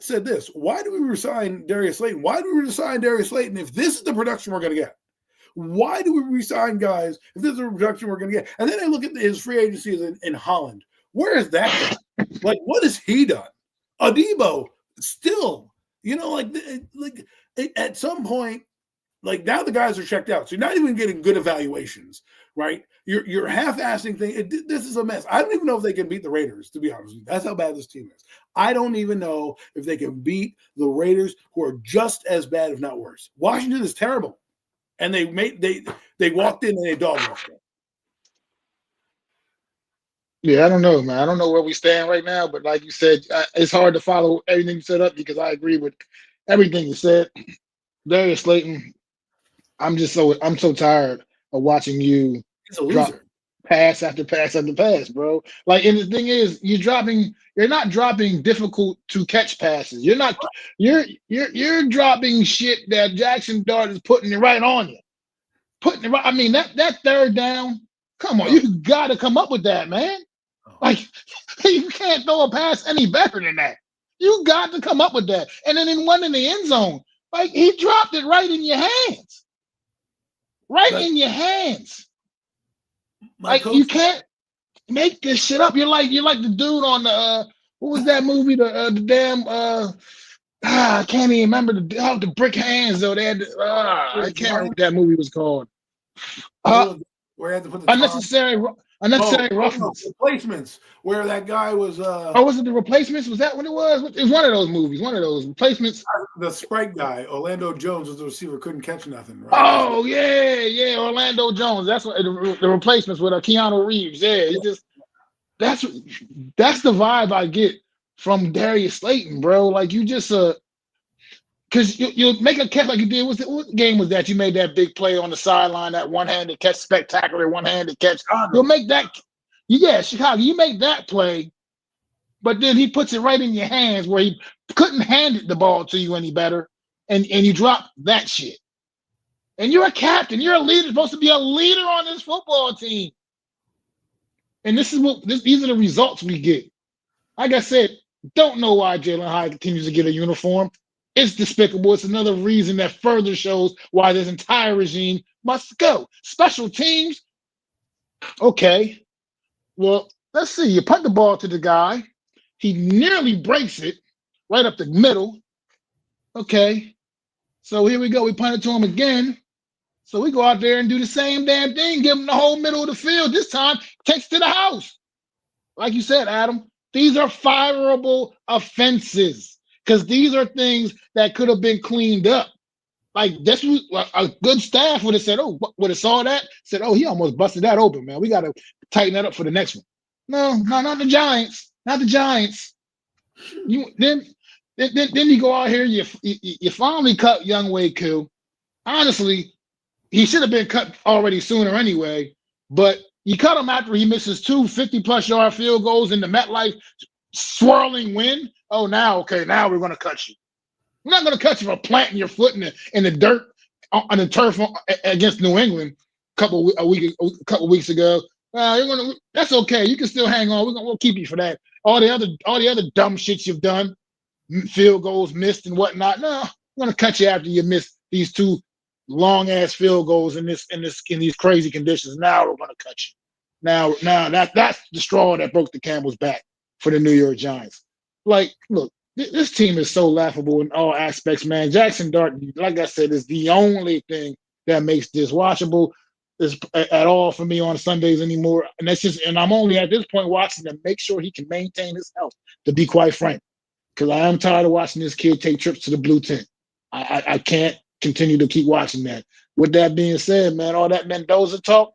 said this. Why do we resign Darius Slayton? Why do we resign Darius Slayton if this is the production we're going to get? Why do we resign guys if this is the production we're going to get? And then I look at his free agency in Holland. Where is that guy? What has he done? Adebo still, at some point, now the guys are checked out. So you're not even getting good evaluations, right? You're half-assing thing. This is a mess. I don't even know if they can beat the Raiders, to be honest with you. That's how bad this team is. I don't even know if they can beat the Raiders, who are just as bad, if not worse. Washington is terrible. And they walked in and they dog walked in. Yeah, I don't know, man. I don't know where we stand right now, but like you said, it's hard to follow everything you set up because I agree with everything you said. Darius Slayton, I'm so tired of watching you drop pass after pass after pass, bro. And the thing is, you're not dropping difficult to catch passes. You're dropping shit that Jackson Dart is putting it right on you. Putting it right. I mean, that third down, come on, you gotta come up with that, man. You can't throw a pass any better than that. You got to come up with that. And then in one in the end zone, he dropped it right in your hands. In your hands. You can't make this shit up. You're like the dude on the what was that movie? The damn I can't even remember the brick hands though. They had I can't remember what that movie was called. Where I had to put the unnecessary roughness. Replacements. Where that guy was. Was it the Replacements? Was that what it was? It was one of those movies. One of those Replacements. The Sprite guy, Orlando Jones, was the receiver, couldn't catch nothing. Right? Oh yeah, Orlando Jones. That's what the Replacements with Keanu Reeves. Yeah, that's the vibe I get from Darius Slayton, bro. You just because you'll make a catch like you did. What game was that? You made that big play on the sideline, that one-handed catch, spectacular one-handed catch. Chicago. You'll make that. Yeah, Chicago. You make that play, but then he puts it right in your hands where he couldn't hand the ball to you any better, and you drop that shit. And you're a captain. You're a leader. You're supposed to be a leader on this football team. And these are the results we get. Like I said, don't know why Jalen Hyde continues to get a uniform. It's despicable. It's another reason that further shows why this entire regime must go. Special teams. Okay. Well, let's see. You punt the ball to the guy. He nearly breaks it right up the middle. Okay. So here we go. We punt it to him again. So we go out there and do the same damn thing. Give him the whole middle of the field. This time, takes to the house. Like you said, Adam, these are fireable offenses. Because these are things that could have been cleaned up. This was a good staff would have said, would have saw that, said, he almost busted that open, man. We got to tighten that up for the next one. No, not the Giants. Not the Giants. Then you go out here, you finally cut Young Wade Kill. Honestly, he should have been cut already sooner anyway, but you cut him after he misses 2 50-plus yard field goals in the MetLife swirling wind. Now we're going to cut you. We're not going to cut you for planting your foot in the dirt on the turf against New England a couple weeks ago. That's okay. You can still hang on. We'll keep you for that. All the other dumb shits you've done, field goals missed and whatnot. No, we're going to cut you after you miss these 2 long ass field goals in these crazy conditions. Now we're going to cut you. Now that's the straw that broke the camel's back for the New York Giants. Like, look, this team is so laughable in all aspects, man. Jackson Dart, like I said, is the only thing that makes this watchable is at all for me on Sundays anymore. And that's just, and I'm only at this point watching to make sure he can maintain his health, to be quite frank, because I am tired of watching this kid take trips to the blue tent. I can't continue to keep watching that. With that being said, man, all that Mendoza talk,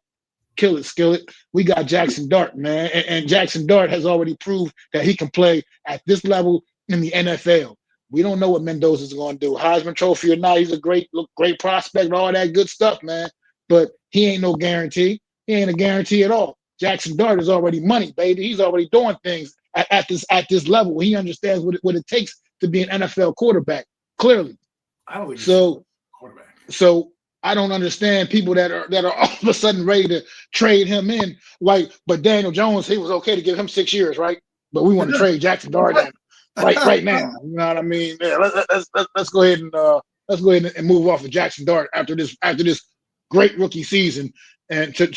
kill it, Skillet. We got Jackson Dart, man. And Jackson Dart has already proved that he can play at this level in the NFL. We don't know what Mendoza's going to do. Heisman Trophy or not, he's a great prospect, all that good stuff, man. But he ain't no guarantee. He ain't a guarantee at all. Jackson Dart is already money, baby. He's already doing things at this level. He understands what it takes to be an NFL quarterback, clearly. I don't think so. Quarterback. So I don't understand people that are all of a sudden ready to trade him in. Like, but Daniel Jones, he was okay to give him 6 years, right? But we want to trade Jackson Dart right now. You know what I mean? Yeah, let's go ahead and move off of Jackson Dart after this great rookie season, and to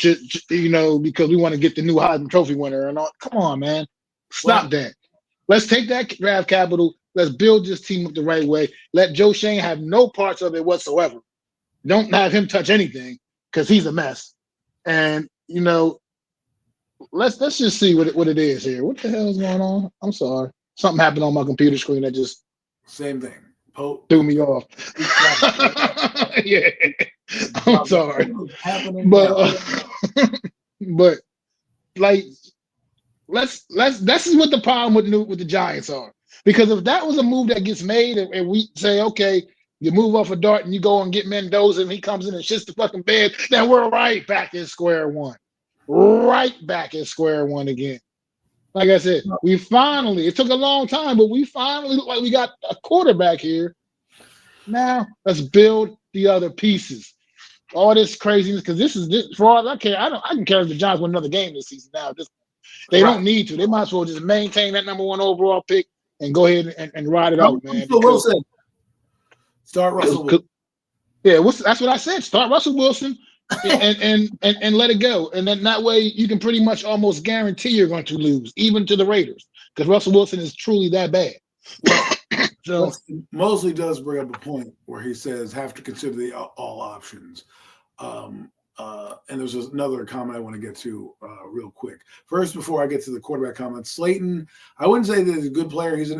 because we want to get the new Heisman Trophy winner and all. Come on, man, stop that. Let's take that draft capital. Let's build this team up the right way. Let Joe Shane have no parts of it whatsoever. Don't have him touch anything because he's a mess. And let's just see what it is here. What the hell is going on? I'm sorry. Something happened on my computer screen that just same thing. Threw me off. Yeah, I'm sorry. But like, this is what the problem with the Giants are. Because if that was a move that gets made and we say, okay, you move off a Dart and you go and get Mendoza and he comes in and shits the fucking bed, then we're right back at square one. Right back at square one again. Like I said, it took a long time, but we finally look like we got a quarterback here. Now let's build the other pieces. All this craziness, because this for all I care, I can care if the Giants win another game this season now. They don't need to. They might as well just maintain that number 1 overall pick and go ahead and ride it out, man. Wilson. Start Russell Wilson. Yeah, that's what I said. Start Russell Wilson and let it go. And then that way you can pretty much almost guarantee you're going to lose, even to the Raiders, because Russell Wilson is truly that bad. So Mosley does bring up a point where he says have to consider the all options. And there's another comment I want to get to real quick. First, before I get to the quarterback comment, Slayton, I wouldn't say that he's a good player. He's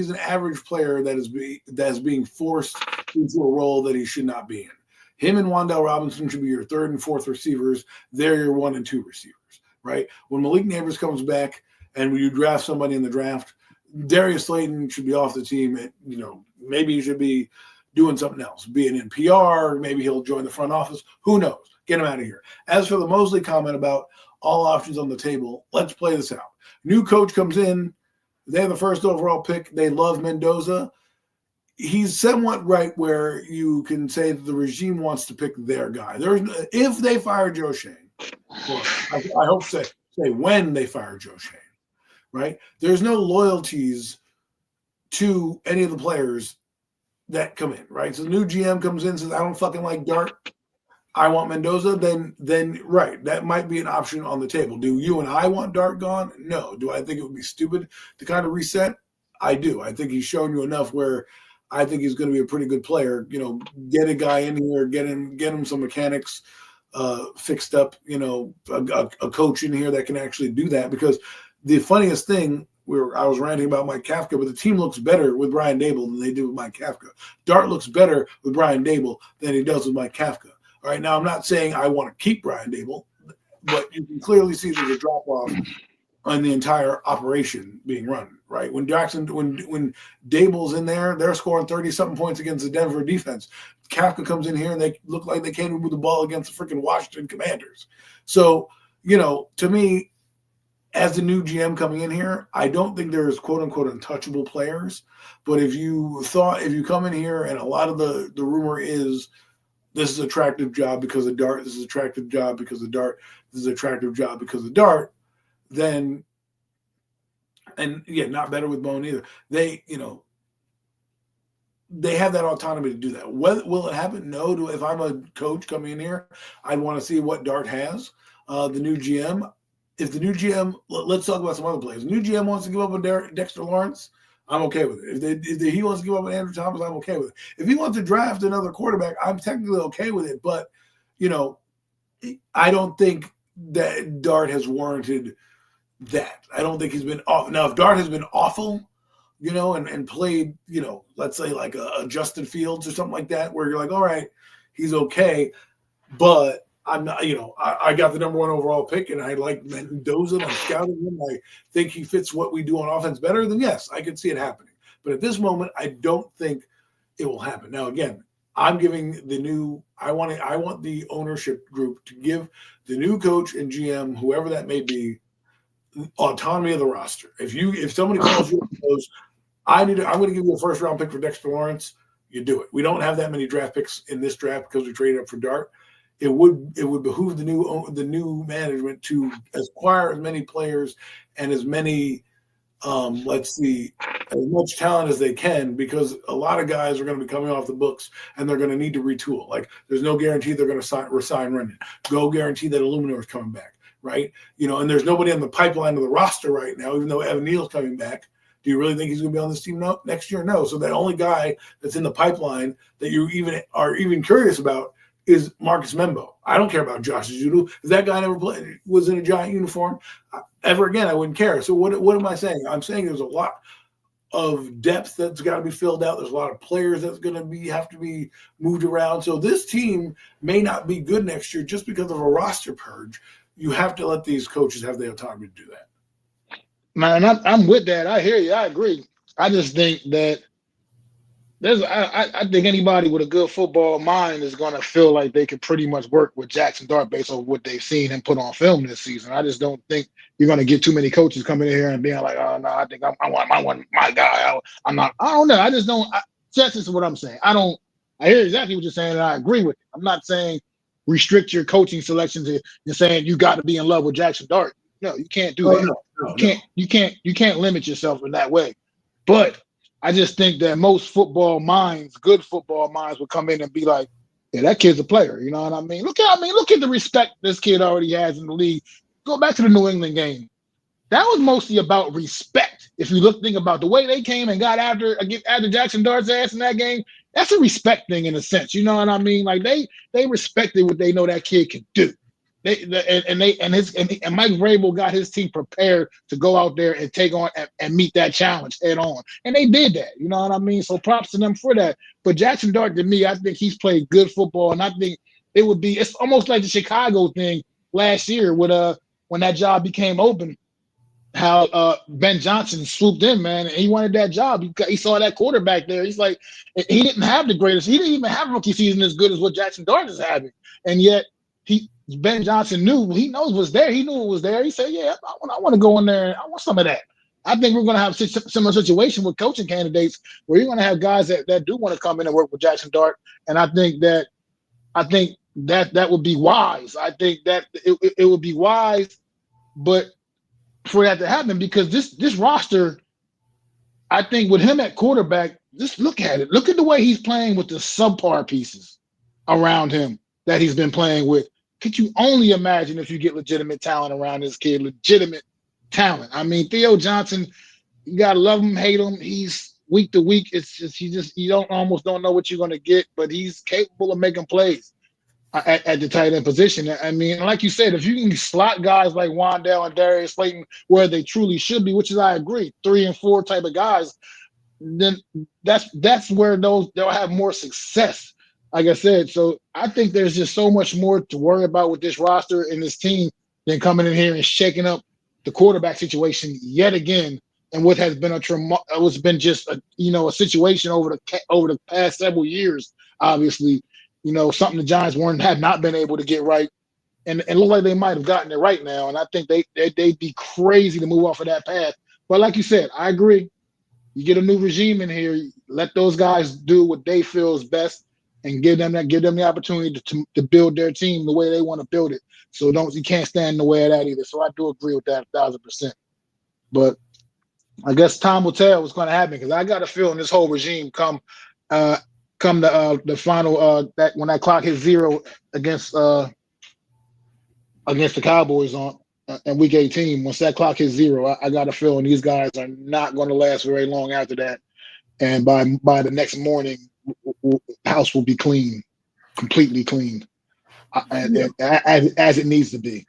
an average player that is being forced into a role that he should not be in. Him and Wan'Dale Robinson should be your 3rd and 4th receivers. They're your 1 and 2 receivers, right? When Malik Neighbors comes back and when you draft somebody in the draft, Darius Slayton should be off the team. Maybe he should be doing something else, being in PR. Maybe he'll join the front office. Who knows? Get him out of here. As for the Mosley comment about all options on the table, let's play this out. New coach comes in. They have the 1st overall pick. They love Mendoza. He's somewhat right where you can say that the regime wants to pick their guy. If they fire Joe Shane, I hope say when they fire Joe Shane, right? There's no loyalties to any of the players that come in, right? So the new GM comes in and says, I don't fucking like Dart. I want Mendoza. Then right, that might be an option on the table. Do you and I want Dart gone? No. Do I think it would be stupid to kind of reset? I do. I think he's shown you enough where I think he's going to be a pretty good player. Get a guy in here, get him some mechanics fixed up. A coach in here that can actually do that. Because the funniest thing, I was ranting about Mike Kafka, but the team looks better with Brian Dable than they do with Mike Kafka. Dart looks better with Brian Dable than he does with Mike Kafka. All right, now I'm not saying I want to keep Brian Dable, but you can clearly see there's a drop off on the entire operation being run. Right, when Dable's in there, they're scoring 30-something points against the Denver defense. Kafka comes in here and they look like they can't move the ball against the freaking Washington Commanders. So, to me, as the new GM coming in here, I don't think there's quote unquote untouchable players. But if you come in here and a lot of the rumor is this is an attractive job because of Dart, this is an attractive job because of Dart, this is an attractive job because of Dart, then, and yeah, not better with Bone either. They have that autonomy to do that. Will it happen? No. If I'm a coach coming in here, I'd want to see what Dart has. The new GM, if the new GM, let's talk about some other players. The new GM wants to give up on Dexter Lawrence, I'm okay with it. If he wants to give up on Andrew Thomas, I'm okay with it. If he wants to draft another quarterback, I'm technically okay with it. But, I don't think that Dart has warranted that. I don't think he's been off. Now, if Dart has been awful, and played, let's say like a Justin Fields or something like that, where you're like, all right, he's okay, but I'm not, I got the number 1 overall pick and I like Mendoza. I'm scouting him. I think he fits what we do on offense better. Then yes, I could see it happening. But at this moment, I don't think it will happen. Now, again, I'm giving I want the ownership group to give the new coach and GM, whoever that may be, autonomy of the roster. If somebody calls you and goes, I'm going to give you a first round pick for Dexter Lawrence, you do it. We don't have that many draft picks in this draft because we traded up for Dart. It would behoove the new management to acquire as many players and as many as much talent as they can, because a lot of guys are going to be coming off the books and they're going to need to retool. Like, there's no guarantee they're going to resign Rendon. Go guarantee that Illuminor is coming back, right? And there's nobody on the pipeline of the roster right now, even though Evan Neal's coming back. Do you really think he's going to be on this team next year? No. So the only guy that's in the pipeline that you are curious about is Marcus Membo. I don't care about Josh Zudu. If that guy never was in a Giant uniform ever again, I wouldn't care. So what am I saying? I'm saying there's a lot of depth that's got to be filled out. There's a lot of players that's going to have to be moved around. So this team may not be good next year just because of a roster purge. You have to let these coaches have the autonomy to do that. Man, I'm with that. I hear you. I agree. I just think that I think anybody with a good football mind is going to feel like they could pretty much work with Jackson Dart based on what they've seen him put on film this season. I just don't think you're going to get too many coaches coming in here and being like, oh, no, I think I want my guy. I don't know. I just don't. That's just what I'm saying. I hear exactly what you're saying, and I agree with it. I'm not saying restrict your coaching selections. You're saying you got to be in love with Jackson Dart. No, you can't do that. No. You can't limit yourself in that way. But I just think that most good football minds would come in and be like, yeah, that kid's a player. You know what I mean? Look at the respect this kid already has in the league. Go back to the New England game. That was mostly about respect. If you think about the way they came and got after Jackson Dart's ass in that game, that's a respect thing in a sense. You know what I mean? Like they respected what they know that kid can do. Mike Vrabel got his team prepared to go out there and take on and meet that challenge head on, and they did that. You know what I mean? So props to them for that. But Jackson Dart, to me, I think he's played good football, and I think it's almost like the Chicago thing last year with when that job became open. How Ben Johnson swooped in, man, and he wanted that job. He saw that quarterback there. He's like, he didn't have the greatest. He didn't even have a rookie season as good as what Jackson Dart is having, and yet Ben Johnson he knows what's there. He knew it was there. He said, yeah, I want to go in there. I want some of that. I think we're going to have a similar situation with coaching candidates where you're going to have guys that do want to come in and work with Jackson Dart. And I think that would be wise. I think that it would be wise, but for that to happen, because this roster, I think with him at quarterback, just look at it. Look at the way he's playing with the subpar pieces around him that he's been playing with. Could you only imagine if you get legitimate talent around this kid? Legitimate talent. I mean, Theo Johnson, you gotta love him, hate him. He's week to week. It's just you almost don't know what you're gonna get, but he's capable of making plays at the tight end position. I mean, like you said, if you can slot guys like Wandale and Darius Slayton where they truly should be, which is I agree, 3 and 4 type of guys, then that's where they'll have more success. Like I said, so I think there's just so much more to worry about with this roster and this team than coming in here and shaking up the quarterback situation yet again. And what has been it's been just a situation over the past several years. Obviously, something the Giants had not been able to get right, and it looked like they might have gotten it right now. And I think they'd be crazy to move off of that path. But like you said, I agree. You get a new regime in here, let those guys do what they feel is best. And give them the opportunity to build their team the way they want to build it. So you can't stand in the way of that either. So I do agree with that 1,000%. But I guess time will tell what's going to happen, because I got a feeling this whole regime come the final that when that clock hits 0 against the Cowboys in week 18, once that clock hits zero, I got a feeling these guys are not going to last very long after that. And by the next morning, house will be clean, completely clean, and as it needs to be,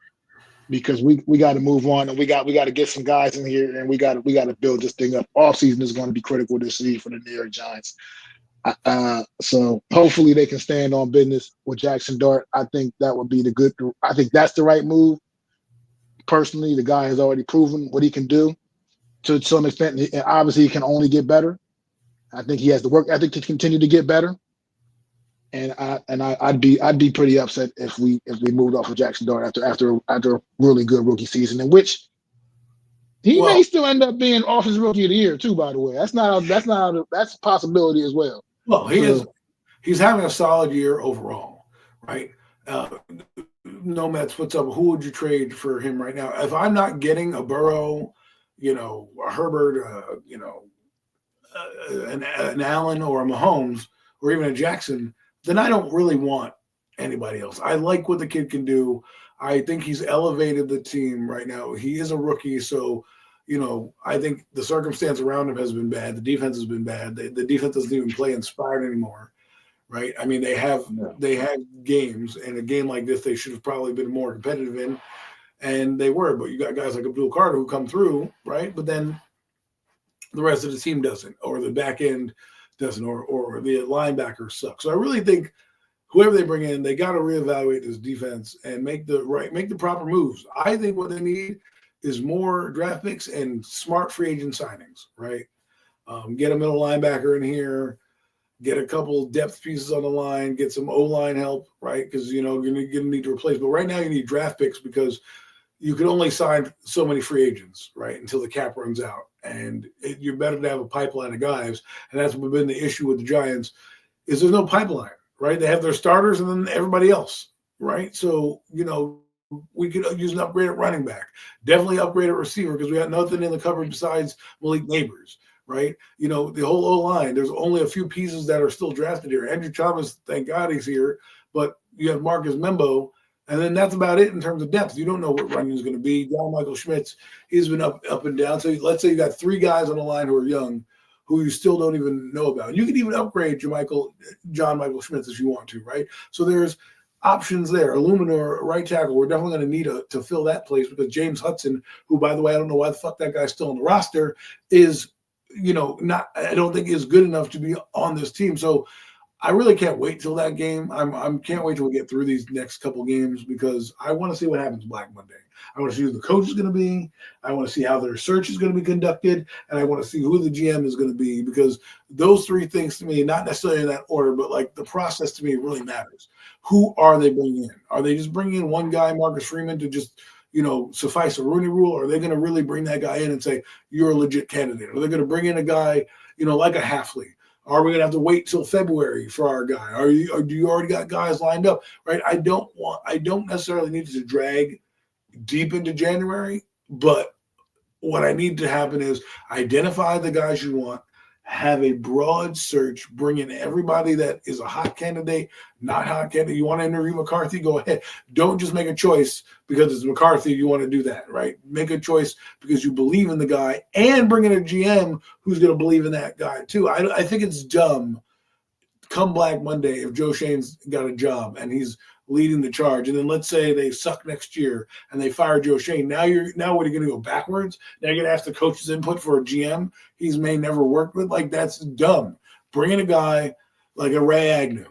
because we got to move on, and we got to get some guys in here, and we got to build this thing up. Off season is going to be critical this season for the New York Giants. So hopefully they can stand on business with Jackson Dart. I think that would be I think that's the right move. Personally, the guy has already proven what he can do to some extent, and obviously he can only get better. I think he has the work ethic to continue to get better. And I'd be pretty upset if we moved off of Jackson Dart after a really good rookie season, in which he may still end up being Offensive Rookie of the Year too. By the way, that's a possibility as well. Well, he's having a solid year overall, right? No Mets, what's up? Who would you trade for him right now? If I'm not getting a Burrow, a Herbert, an Allen or a Mahomes or even a Jackson, then I don't really want anybody else. I like what the kid can do. I think he's elevated the team right now. He is a rookie, so I think the circumstance around him has been bad. The defense has been bad. The defense doesn't even play inspired anymore, right? I mean, they have games, and a game like this they should have probably been more competitive in, and they were. But you got guys like Abdul Carter who come through, right? But then the rest of the team doesn't, or the back end doesn't, or the linebackers suck. So I really think whoever they bring in, they got to reevaluate this defense and make the proper moves. I think what they need is more draft picks and smart free agent signings, right? Get a middle linebacker in here, get a couple depth pieces on the line, get some O-line help, right? Because, you're going to need to replace. But right now you need draft picks because you can only sign so many free agents, right, until the cap runs out. And you're better to have a pipeline of guys. And that's been the issue with the Giants is there's no pipeline, right? They have their starters and then everybody else, right? So, we could use an upgrade at running back. Definitely upgrade at receiver because we got nothing in the cover besides Malik Neighbors, right? The whole O-line, there's only a few pieces that are still drafted here. Andrew Thomas, thank God he's here, but you have Marcus Membo, and then that's about it in terms of depth. You don't know what Runyon is going to be. John Michael Schmitz, he's been up and down. So let's say you got three guys on the line who are young, who you still don't even know about. You can even upgrade John Michael Schmitz if you want to, right? So there's options there. Illuminor, right tackle, we're definitely going to need to fill that place because James Hudson, who, by the way, I don't know why the fuck that guy's still on the roster, is, I don't think is good enough to be on this team. So I really can't wait till that game. Can't wait till we get through these next couple games because I want to see what happens Black Monday. I want to see who the coach is going to be. I want to see how their search is going to be conducted. And I want to see who the GM is going to be because those three things to me, not necessarily in that order, but like the process to me really matters. Who are they bringing in? Are they just bringing in one guy, Marcus Freeman, to just, suffice a Rooney Rule? Or are they going to really bring that guy in and say, you're a legit candidate? Are they going to bring in a guy, like a Halfley? Are we going to have to wait till February for our guy? Do you already got guys lined up, right? I don't necessarily need to drag deep into January, but what I need to happen is identify the guys you want, have a broad search, bring in everybody that is a hot candidate, not hot candidate. You want to interview McCarthy? Go ahead. Don't just make a choice because it's McCarthy. You want to do that, right? Make a choice because you believe in the guy and bring in a GM who's going to believe in that guy too. I think it's dumb come Black Monday if Joe Shane's got a job and he's leading the charge, and then let's say they suck next year and they fire Joe Shane. Now what are you going to go backwards? Now you're going to ask the coach's input for a GM he's may never worked with. Like that's dumb. Bring in a guy like a Ray Agnew,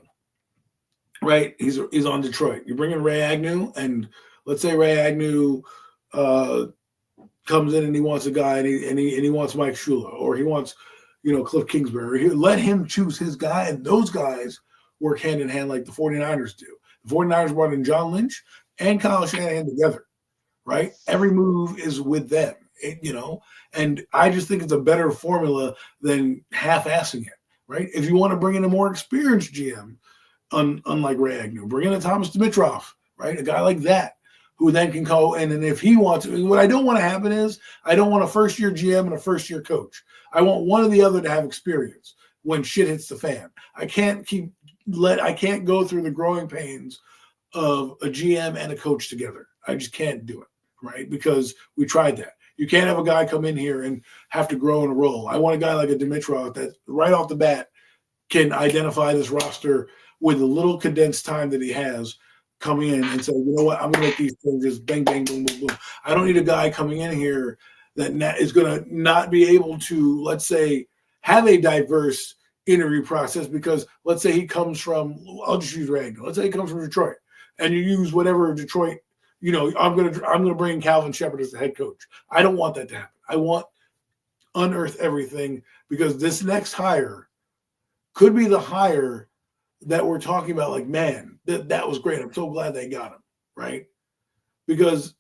right? He's on Detroit. You bring in Ray Agnew, and let's say Ray Agnew comes in and he wants a guy, and he wants Mike Shula, or he wants Cliff Kingsbury. Let him choose his guy, and those guys work hand in hand like the 49ers do. The 49ers brought in John Lynch and Kyle Shanahan together, right? Every move is with them, and I just think it's a better formula than half-assing it, right? If you want to bring in a more experienced GM, unlike Ray Agnew, bring in a Thomas Dimitroff, right? A guy like that who then can go in, and if he wants – what I don't want to happen is I don't want a first-year GM and a first-year coach. I want one or the other to have experience when shit hits the fan. I can't go through the growing pains of a GM and a coach together. I just can't do it, right? Because we tried that. You can't have a guy come in here and have to grow and roll. I want a guy like a Dimitrov that right off the bat can identify this roster with a little condensed time that he has, come in and say, you know what, I'm going to make these things just bang, bang, boom, boom, boom. I don't need a guy coming in here that is going to not be able to, let's say, have a diverse interview process because let's say he comes from, I'll just use Ragnar. Let's say he comes from Detroit and you use whatever Detroit, I'm going to bring Calvin Shepard as the head coach. I don't want that to happen. I want unearth everything because this next hire could be the hire that we're talking about, like, man, that was great. I'm so glad they got him, right? Because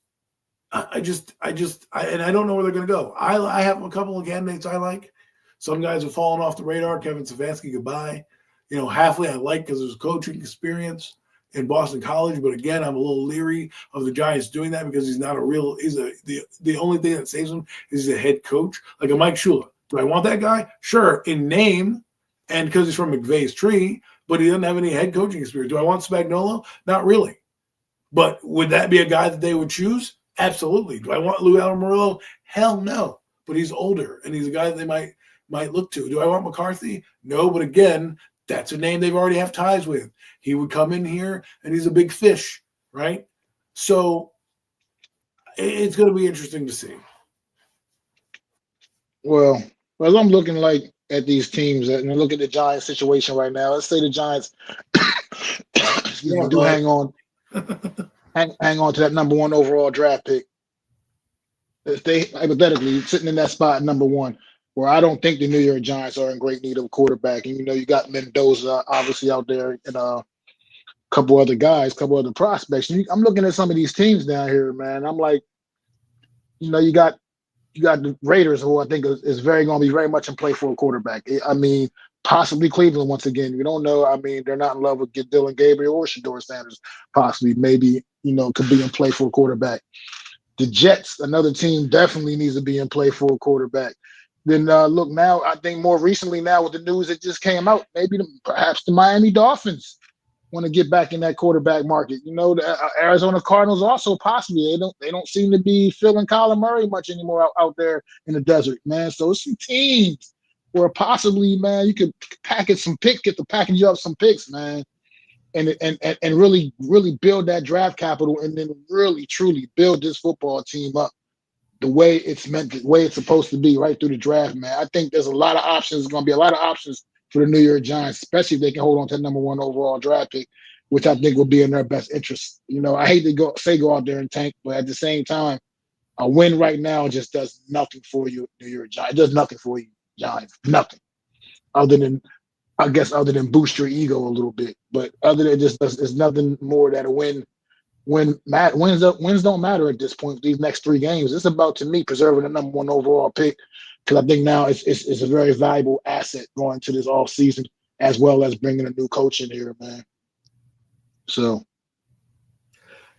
I don't know where they're going to go. I have a couple of candidates I like. Some guys have fallen off the radar. Kevin Stefanski, goodbye. Halfley I like because there's coaching experience in Boston College, but again, I'm a little leery of the Giants doing that because the only thing that saves him is the head coach, like a Mike Shula. Do I want that guy? Sure, in name and because he's from McVay's tree, but he doesn't have any head coaching experience. Do I want Spagnuolo? Not really. But would that be a guy that they would choose? Absolutely. Do I want Lou Lamoriello? Hell no. But he's older, and he's a guy that they might look to. Do I want McCarthy? No, but again, that's a name they've already have ties with. He would come in here, and he's a big fish, right? So it's going to be interesting to see. Well, as I'm looking at these teams and look at the Giants situation right now, let's say the Giants do hang on to that number one overall draft pick. If they hypothetically sitting in that spot number one, where I don't think the New York Giants are in great need of a quarterback. And you got Mendoza obviously out there and a couple other guys, couple other prospects. I'm looking at some of these teams down here, man. I'm like, you got the Raiders, who I think is going to be very much in play for a quarterback. I mean, possibly Cleveland once again. We don't know. I mean, they're not in love with Dylan Gabriel or Shedeur Sanders. Possibly, maybe could be in play for a quarterback. The Jets, another team, definitely needs to be in play for a quarterback. Then look now, I think more recently now with the news that just came out, maybe perhaps the Miami Dolphins want to get back in that quarterback market. The Arizona Cardinals also possibly. They don't seem to be feeling Kyler Murray much anymore out there in the desert, man. So it's some teams where possibly, man, you could package up some picks, man, and really, really build that draft capital and then really, truly build this football team up the way it's supposed to be right through the draft, man. I think there's a lot of options. There's going to be a lot of options for the New York Giants, especially if they can hold on to the number one overall draft pick, which I think will be in their best interest. I hate to go out there and tank, but at the same time, a win right now just does nothing for you, New York Giants. It does nothing for you, Giants. Nothing. Other than boost your ego a little bit. But other than it's nothing more than a win. Wins don't matter at this point. These next three games, it's about, to me, preserving the number one overall pick, because I think now it's a very valuable asset going into this off season, as well as bringing a new coach in here, man. So,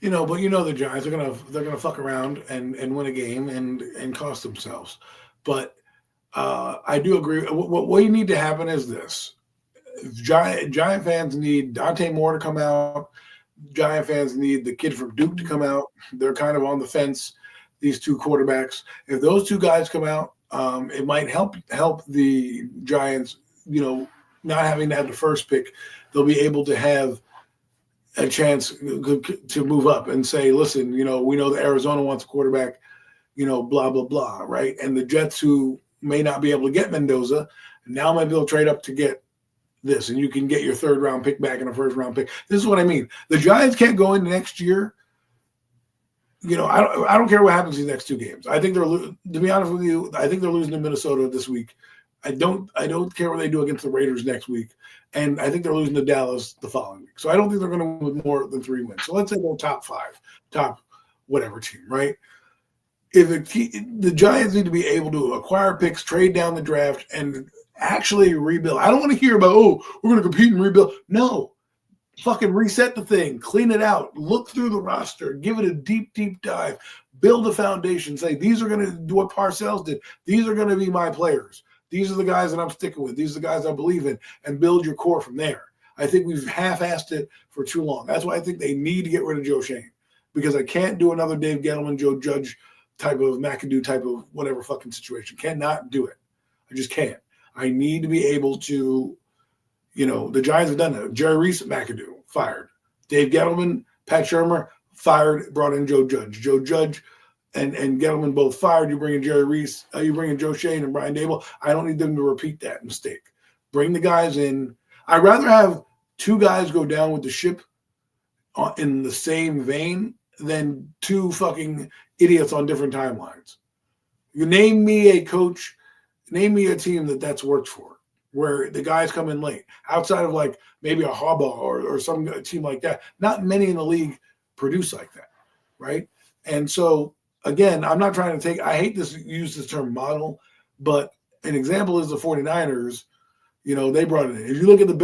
but the Giants are gonna fuck around and win a game and cost themselves. But I do agree. What you need to happen is this: Giant fans need Dante Moore to come out. Giant fans need the kid from Duke to come out. They're kind of on the fence, these two quarterbacks. If those two guys come out, it might help the Giants, not having to have the first pick. They'll be able to have a chance to move up and say, listen, we know that Arizona wants a quarterback, blah, blah, blah, right? And the Jets, who may not be able to get Mendoza, now might be able to trade up to get this, and you can get your third round pick back and a first round pick. This is what I mean. The Giants can't go into next year. I don't care what happens in these next two games. I think to be honest with you, I think they're losing to Minnesota this week. I don't care what they do against the Raiders next week. And I think they're losing to Dallas the following week. So I don't think they're going to win more than 3 wins. So let's say they're top five, top whatever team, right? If the Giants need to be able to acquire picks, trade down the draft, and actually rebuild. I don't want to hear about, we're going to compete and rebuild. No. Fucking reset the thing. Clean it out. Look through the roster. Give it a deep, deep dive. Build a foundation. Say, these are going to do what Parcells did. These are going to be my players. These are the guys that I'm sticking with. These are the guys I believe in. And build your core from there. I think we've half-assed it for too long. That's why I think they need to get rid of Joe Shane. because I can't do another Dave Gettleman, Joe Judge type of McAdoo type of whatever fucking situation. Cannot do it. I just can't. I need to be able to, the Giants have done that. Jerry Reese, McAdoo, fired. Dave Gettleman, Pat Shurmur, fired, brought in Joe Judge. Joe Judge and Gettleman both fired. You bring in Jerry Reese, you bring in Joe Shane and Brian Dable. I don't need them to repeat that mistake. Bring the guys in. I'd rather have two guys go down with the ship in the same vein than two fucking idiots on different timelines. You name me a coach, name me a team that's worked for, where the guys come in late. Outside of like maybe a Harbaugh or some team like that, not many in the league produce like that, right? And so, again, I'm not trying to I hate to use this term model, but an example is the 49ers. They brought it in. If you look at the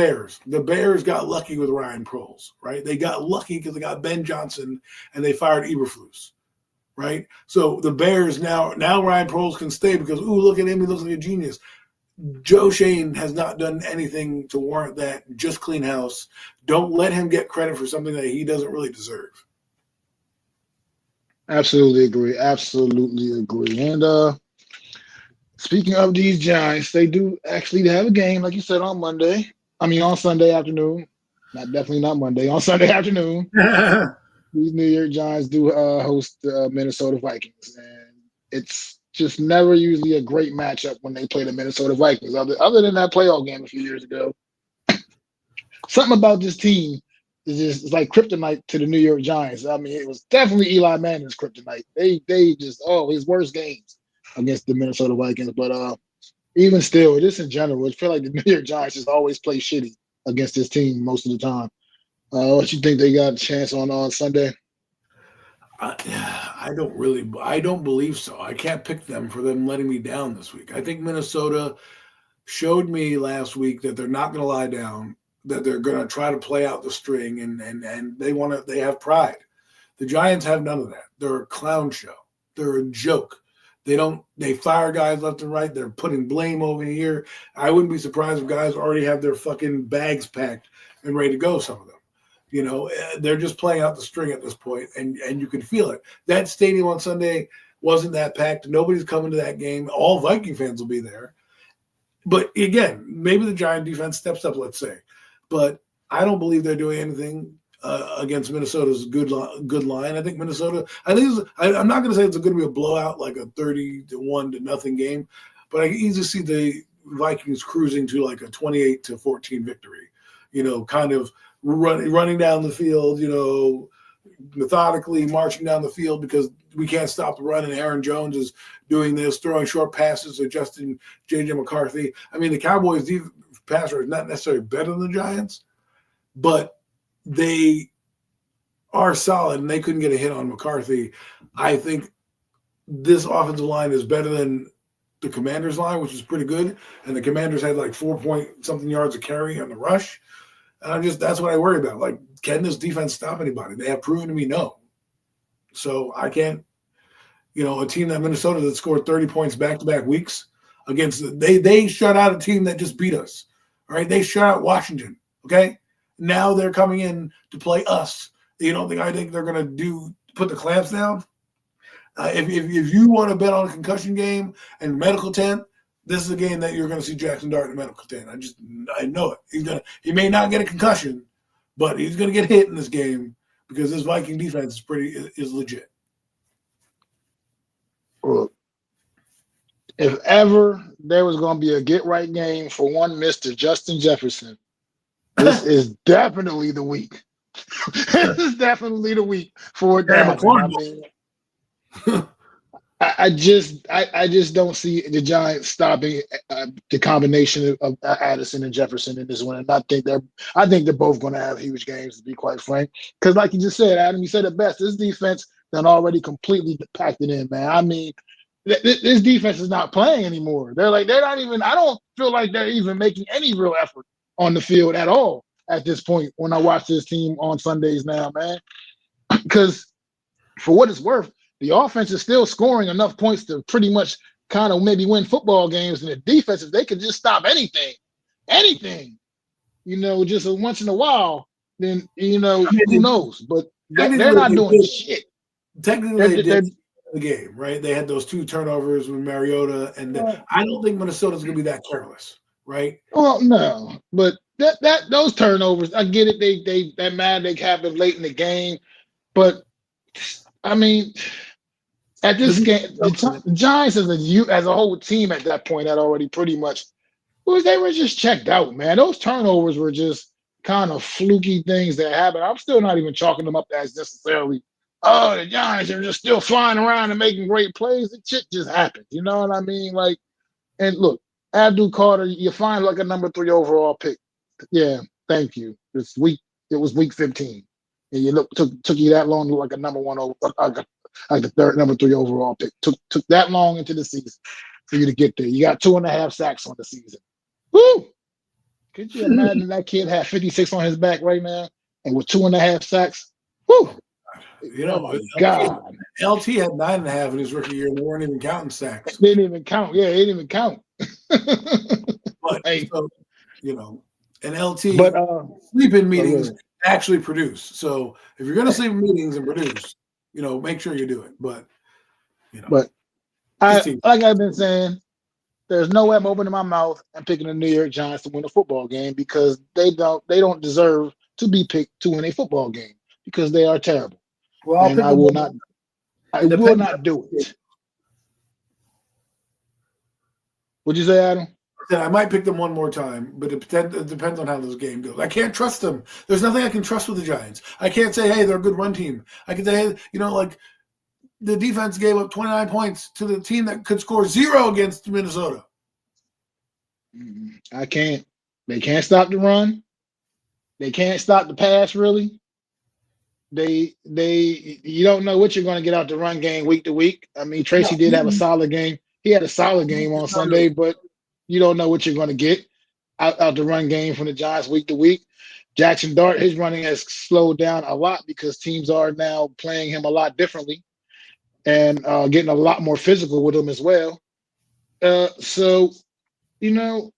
Bears got lucky with Ryan Proles, right? They got lucky because they got Ben Johnson and they fired Eberflus, right? So the Bears now Ryan Proles can stay because, look at him. He looks like a genius. Joe Shane has not done anything to warrant that. Just clean house. Don't let him get credit for something that he doesn't really deserve. Absolutely agree. Absolutely agree. And speaking of these Giants, they do actually have a game, like you said, on Monday. I mean, on Sunday afternoon. Definitely not Monday. On Sunday afternoon. These New York Giants do host the Minnesota Vikings. And it's just never usually a great matchup when they play the Minnesota Vikings. Other than that playoff game a few years ago. Something about this team is just like kryptonite to the New York Giants. I mean, it was definitely Eli Manning's kryptonite. They just, his worst games against the Minnesota Vikings. But even still, just in general, I feel like the New York Giants just always play shitty against this team most of the time. What you think they got a chance on Sunday? I don't believe so. I can't pick them for them letting me down this week. I think Minnesota showed me last week that they're not going to lie down, that they're going to try to play out the string, and they have pride. The Giants have none of that. They're a clown show. They're a joke. They fire guys left and right. They're putting blame over here. I wouldn't be surprised if guys already have their fucking bags packed and ready to go, some of them. They're just playing out the string at this point, and you can feel it. That stadium on Sunday wasn't that packed. Nobody's coming to that game. All Viking fans will be there. But again, maybe the Giant defense steps up, let's say. But I don't believe they're doing anything against Minnesota's good line. I think Minnesota. I'm not going to say it's going to be a blowout, like a 30-1 game, but I can easily see the Vikings cruising to like a 28-14 victory. Kind of running down the field. Methodically marching down the field because we can't stop the run, and Aaron Jones is doing this, throwing short passes to Justin J.J. McCarthy. I mean, the Cowboys' passer is not necessarily better than the Giants, but they are solid, and they couldn't get a hit on McCarthy. I think this offensive line is better than the Commanders' line, which is pretty good, and the Commanders had like 4-point-something yards of carry on the rush. And that's what I worry about. Like, can this defense stop anybody? They have proven to me no. So I can't, a team that Minnesota that scored 30 points back-to-back weeks against, they shut out a team that just beat us. All right, they shut out Washington. Okay, now they're coming in to play us. I think they're going to put the clamps down. If you want to bet on a concussion game and medical tent, this is a game that you're going to see Jackson Dart in the medical tent. I know it. He may not get a concussion, but he's going to get hit in this game because this Viking defense is legit. Well, if ever there was going to be a get-right game for one Mr. Justin Jefferson, this is definitely the week. This is definitely the week for it. I just don't see the Giants stopping the combination of Addison and Jefferson in this one. And I think they're both going to have huge games, to be quite frank. Because like you just said, Adam, you said it best. This defense done already completely packed it in, man. I mean, this defense is not playing anymore. They're not even. I don't feel like they're even making any real effort on the field at all at this point. When I watch this team on Sundays now, man, because for what it's worth, the offense is still scoring enough points to pretty much kind of maybe win football games. And the defense, if they could just stop anything, just once in a while, then, who knows? But they're not doing shit. Technically, they did the game, right? They had those 2 turnovers with Mariota, and I don't think Minnesota's going to be that careless, right? Well, no, but those turnovers, I get it. They that mad they happened late in the game, but I mean, at this game, the Giants as a whole team at that point had already pretty much, they were just checked out, man. Those turnovers were just kind of fluky things that happened. I'm still not even chalking them up as necessarily, oh, the Giants are just still flying around and making great plays. The shit just happened. You know what I mean? Like, and look, Abdul Carter, you find like a number 3 overall pick. Yeah, thank you. It was week 15. And you took you that long to like a number 1 like the third number 3 overall pick. Took that long into the season for you to get there. You got 2.5 sacks on the season. Woo! Could you imagine that kid had 56 on his back right now and with 2.5 sacks? Woo! Oh my God. LT had 9.5 in his rookie year, and they weren't even counting sacks. They didn't even count. Yeah, they didn't even count. But so, and LT sleep in meetings actually produce. So if you're going to sleep in meetings and produce, make sure you do it. But like I've been saying, there's no way I'm opening my mouth and picking the New York Giants to win a football game because they don't deserve to be picked to win a football game because they are terrible. Well, and I will not do it. What'd you say, Adam? I might pick them one more time, but it depends on how this game goes. I can't trust them. There's nothing I can trust with the Giants. I can't say, hey, they're a good run team. I can say, hey, like the defense gave up 29 points to the team that could score 0 against Minnesota. I can't. They can't stop the run. They can't stop the pass, really. You don't know what you're going to get out the run game week to week. I mean, Tracy did have a solid game. He had a solid game on Sunday, but you don't know what you're going to get out the run game from the Giants week to week. Jackson Dart, his running has slowed down a lot because teams are now playing him a lot differently and getting a lot more physical with him as well. So, you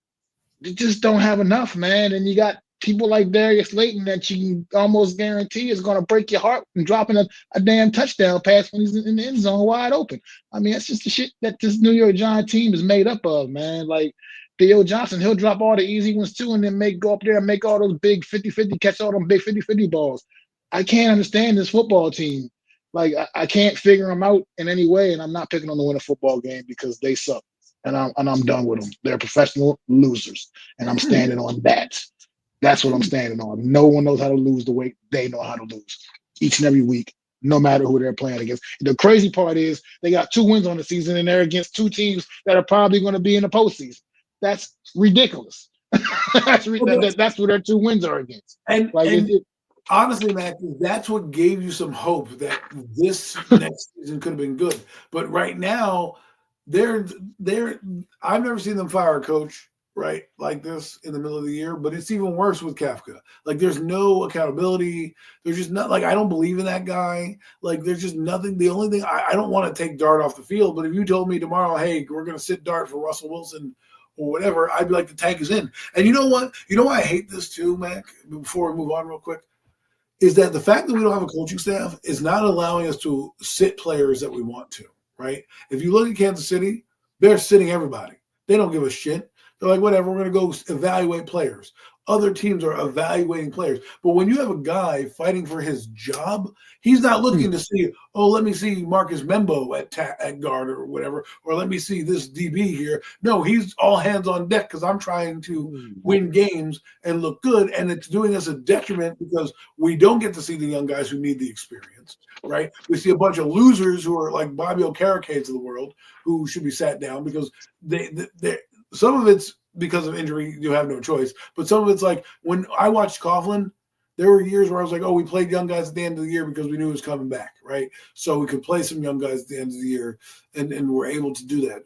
just don't have enough, man. And you got people like Darius Slayton that you can almost guarantee is going to break your heart and dropping a damn touchdown pass when he's in the end zone wide open. I mean, that's just the shit that this New York Giants team is made up of, man. Like Theo Johnson, he'll drop all the easy ones too and then go up there and make all those big 50-50, catch all them big 50-50 balls. I can't understand this football team. Like, I can't figure them out in any way, and I'm not picking them to win a football game because they suck. And I'm done with them. They're professional losers, and I'm standing on that. That's what I'm standing on. No one knows how to lose the way they know how to lose each and every week, no matter who they're playing against. The crazy part is they got 2 wins on the season, and they're against 2 teams that are probably going to be in the postseason. That's ridiculous. That's what their 2 wins are against. And honestly, Mac, that's what gave you some hope that this next season could have been good. But right now, I've never seen them fire a coach right like this in the middle of the year, but it's even worse with Kafka. Like, there's no accountability. There's just not, like, I don't believe in that guy. Like, there's just nothing. The only thing, I don't want to take Dart off the field, but if you told me tomorrow, hey, we're going to sit Dart for Russell Wilson or whatever, I'd be like, the tank is in. And you know what? You know why I hate this too, Mac, before we move on real quick, is that the fact that we don't have a coaching staff is not allowing us to sit players that we want to, right? If you look at Kansas City, they're sitting everybody. They don't give a shit. They're like, whatever, we're going to go evaluate players. Other teams are evaluating players. But when you have a guy fighting for his job, he's not looking to see, let me see Marcus Membo at guard or whatever, or let me see this DB here. No, he's all hands on deck because I'm trying to win games and look good, and it's doing us a detriment because we don't get to see the young guys who need the experience, right? We see a bunch of losers who are like Bobby Okereke of the world who should be sat down because they some of it's because of injury, you have no choice. But some of it's like when I watched Coughlin, there were years where I was like, we played young guys at the end of the year because we knew he was coming back, right? So we could play some young guys at the end of the year, and we're able to do that.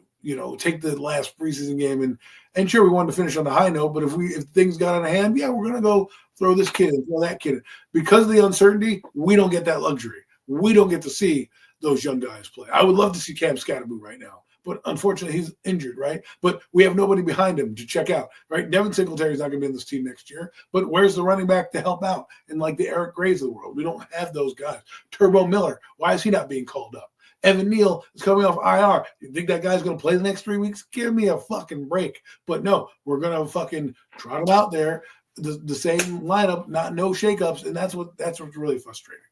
Take the last preseason game and sure, we wanted to finish on a high note, but if things got out of hand, we're going to go throw this kid in, throw that kid in. Because of the uncertainty, we don't get that luxury. We don't get to see those young guys play. I would love to see Cam Scatterbo right now. but unfortunately he's injured, right? But we have nobody behind him to check out, right? Devin Singletary's not going to be in this team next year, but where's the running back to help out? And like the Eric Grays of the world, we don't have those guys. Turbo Miller, why is he not being called up? Evan Neal is coming off IR. You think that guy's going to play the next 3 weeks? Give me a fucking break. But no, we're going to fucking trot him out there, the same lineup, no shakeups, and that's what's really frustrating.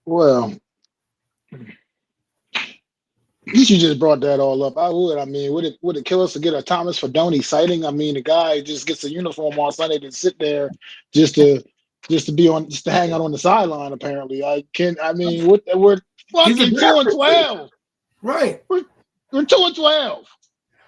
Well, at least you just brought that all up. I would. I mean, would it kill us to get a Thomas Fidone sighting? I mean, the guy just gets a uniform on Sunday to sit there just to hang out on the sideline. Apparently, we're fucking 2-12. Right. We're 2-12.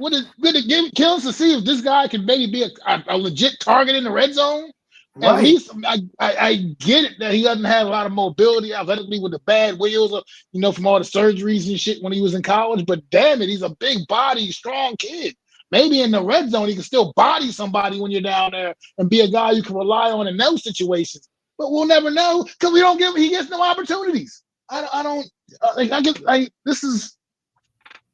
Would it kill us to see if this guy could maybe be a legit target in the red zone? Right. At least I get it that he doesn't have a lot of mobility athletically with the bad wheels, from all the surgeries and shit when he was in college. But damn it, he's a big body, strong kid. Maybe in the red zone he can still body somebody when you're down there and be a guy you can rely on in those situations. But we'll never know because he gets no opportunities.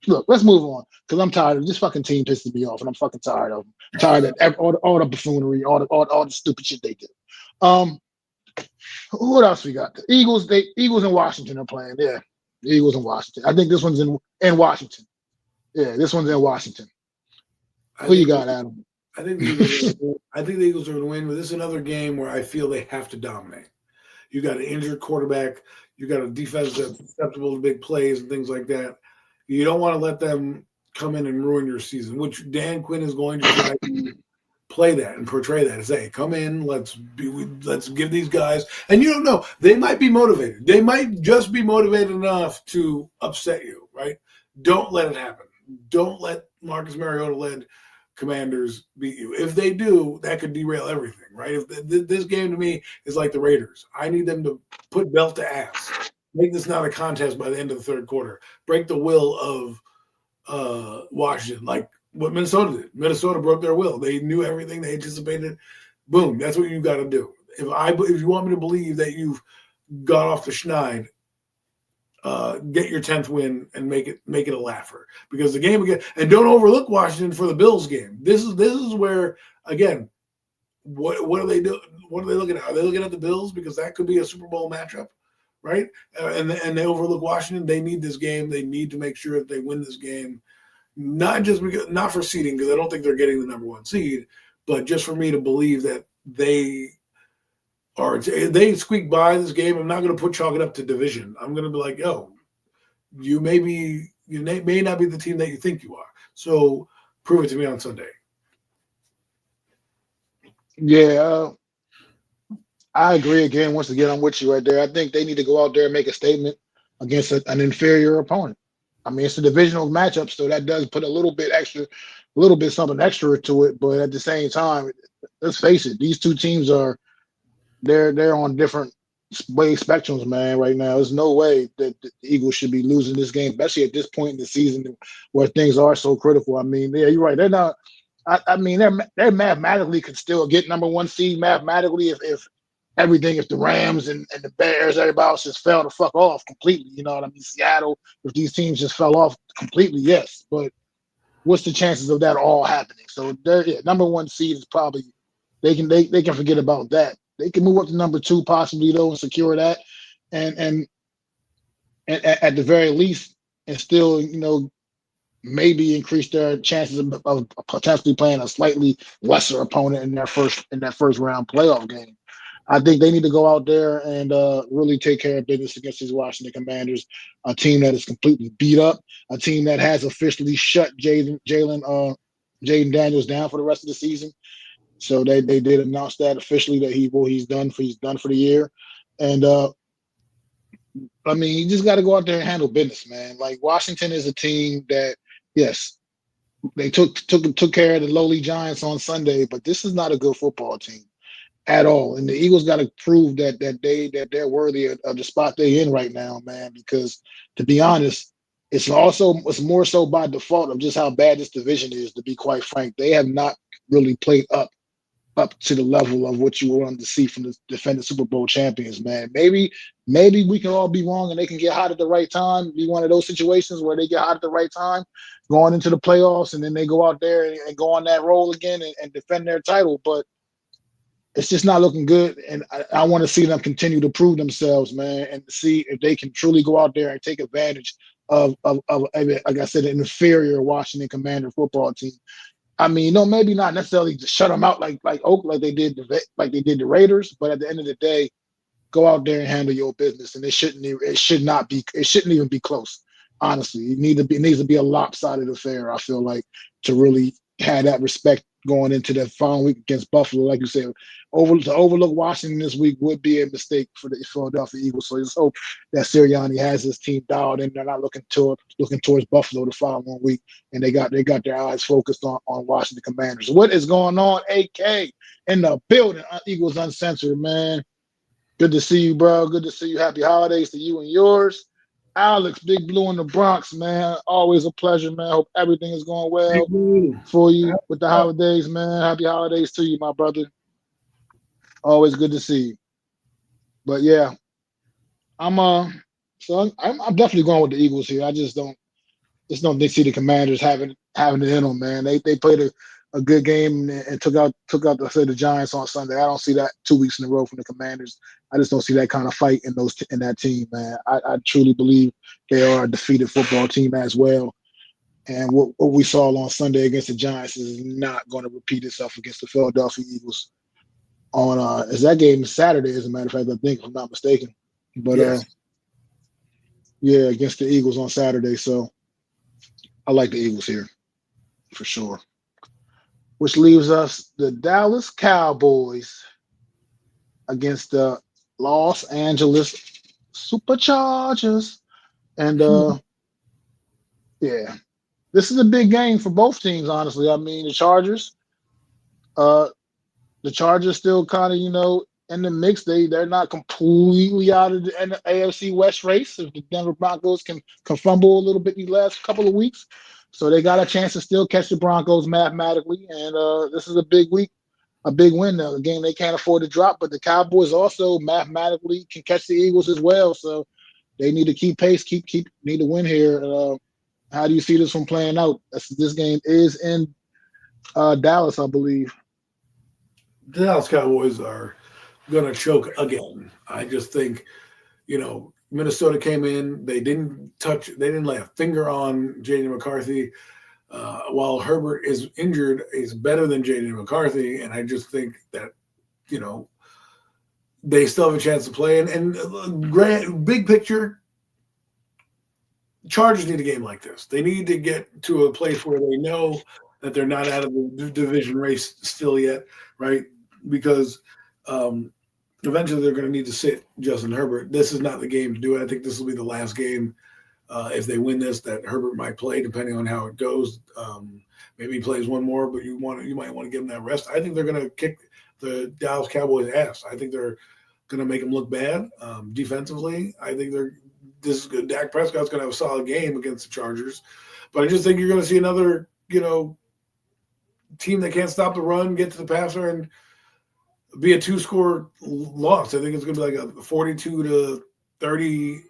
Look, let's move on because I'm tired of this fucking team pissing me off, and I'm fucking tired of them. I'm tired of all the buffoonery, all the stupid shit they do. What else we got? The Eagles in Washington are playing. Yeah, the Eagles in Washington. I think this one's in Washington. Yeah, this one's in Washington. Who you got, Adam? I think the Eagles are going to win, but this is another game where I feel they have to dominate. You got an injured quarterback. You got a defense that's susceptible to big plays and things like that. You don't want to let them come in and ruin your season, which Dan Quinn is going to try to play that and portray that. Say, come in, let's give these guys. And you don't know. They might be motivated. They might just be motivated enough to upset you, right? Don't let it happen. Don't let Marcus Mariota-led Commanders beat you. If they do, that could derail everything, right? If this game to me is like the Raiders. I need them to put belt to ass. Make this not a contest by the end of the third quarter. Break the will of Washington, like what Minnesota did. Minnesota broke their will. They knew everything. They anticipated. Boom. That's what you got to do. If you want me to believe that you've got off the schneid, get your 10th win and make it a laugher. Because the game again, and don't overlook Washington for the Bills game. This is where again, what are they doing? What are they looking at? Are they looking at the Bills because that could be a Super Bowl matchup? Right, and they overlook Washington. They need this game. They need to make sure that they win this game, not for seeding because I don't think they're getting the number one seed, but just for me to believe that they squeak by this game. I'm not going to chalk it up to division. I'm going to be like, yo, you may not be the team that you think you are. So prove it to me on Sunday. Yeah. I agree again. Once again, I'm with you right there. I think they need to go out there and make a statement against an inferior opponent. I mean, it's a divisional matchup, so that does put a little bit something extra to it. But at the same time, let's face it, these two teams they're on different way spectrums, man. Right now, there's no way that the Eagles should be losing this game, especially at this point in the season where things are so critical. I mean, yeah, you're right. They're not. I mean, they're mathematically could still get number one seed mathematically if the Rams and the Bears, everybody else just fell the fuck off completely. You know what I mean? Seattle, if these teams just fell off completely, yes. But what's the chances of that all happening? So number one seed is probably they can forget about that. They can move up to number two possibly though and secure that, and at the very least, and still maybe increase their chances of potentially playing a slightly lesser opponent in that first round playoff game. I think they need to go out there and really take care of business against these Washington Commanders, a team that is completely beat up, a team that has officially shut Jaden Daniels down for the rest of the season. So they did announce that officially that he's done for the year. And I mean, you just got to go out there and handle business, man. Like Washington is a team that, yes, they took care of the lowly Giants on Sunday, but this is not a good football team at all. And the Eagles got to prove that they're worthy of the spot they're in right now, man. Because to be honest, it's more so by default of just how bad this division is. To be quite frank, they have not really played up up to the level of what you wanted to see from the defending Super Bowl champions, man. Maybe we can all be wrong and they can get hot at the right time. Be one of those situations where they get hot at the right time, going into the playoffs, and then they go out there and go on that roll again and defend their title. But it's just not looking good, and I want to see them continue to prove themselves, man, and see if they can truly go out there and take advantage of like I said, an inferior Washington Commander football team. I mean, maybe not necessarily to shut them out like Oakland, like they did the Raiders, but at the end of the day, go out there and handle your business, and it shouldn't even be close. Honestly, it needs to be a lopsided affair. I feel like to really have that respect going into that following week against Buffalo, like you said, to overlook Washington this week would be a mistake for the Philadelphia Eagles. So just hope that Sirianni has his team dialed in. They're not looking towards Buffalo the following week, and they got their eyes focused on Washington Commanders. What is going on, AK in the building? Eagles Uncensored, man. Good to see you, bro. Good to see you. Happy holidays to you and yours. Alex, Big Blue in the Bronx, man. Always a pleasure, man. Hope everything is going well for you with the holidays, man. Happy holidays to you, my brother. Always good to see you. But yeah, I'm definitely going with the Eagles here. I just don't see the Commanders having it in them, man. They played a good game and took out the Giants on Sunday. I don't see that 2 weeks in a row from the Commanders. I just don't see that kind of fight in that team, man. I truly believe they are a defeated football team as well. And what we saw on Sunday against the Giants is not going to repeat itself against the Philadelphia Eagles. Is that game Saturday? As a matter of fact, I think, if I'm not mistaken. But yes. Yeah, against the Eagles on Saturday. So I like the Eagles here for sure. Which leaves us the Dallas Cowboys against the Los Angeles Superchargers. And yeah, this is a big game for both teams, honestly. I mean, the Chargers still kind of, in the mix. They're not completely out of the AFC West race. If the Denver Broncos can fumble a little bit these last couple of weeks. So they got a chance to still catch the Broncos mathematically. And this is a big week, a big win now. A game they can't afford to drop. But the Cowboys also mathematically can catch the Eagles as well. So they need to keep pace, need to win here. How do you see this one playing out? This game is in Dallas, I believe. The Dallas Cowboys are going to choke again. I just think, Minnesota came in. They didn't lay a finger on J.D. McCarthy. While Herbert is injured, he's better than J.D. McCarthy. And I just think that, they still have a chance to play. And big picture, Chargers need a game like this. They need to get to a place where they know that they're not out of the division race still yet, right? Because eventually they're going to need to sit Justin Herbert. This is not the game to do it. I think this will be the last game, if they win this, that Herbert might play, depending on how it goes. Maybe he plays one more, but you might want to give him that rest. I think they're going to kick the Dallas Cowboys' ass. I think they're going to make them look bad defensively. I think this is good. Dak Prescott's going to have a solid game against the Chargers, but I just think you're going to see another, team that can't stop the run, get to the passer, and be a 2-score loss. I think it's going to be like a 42-30,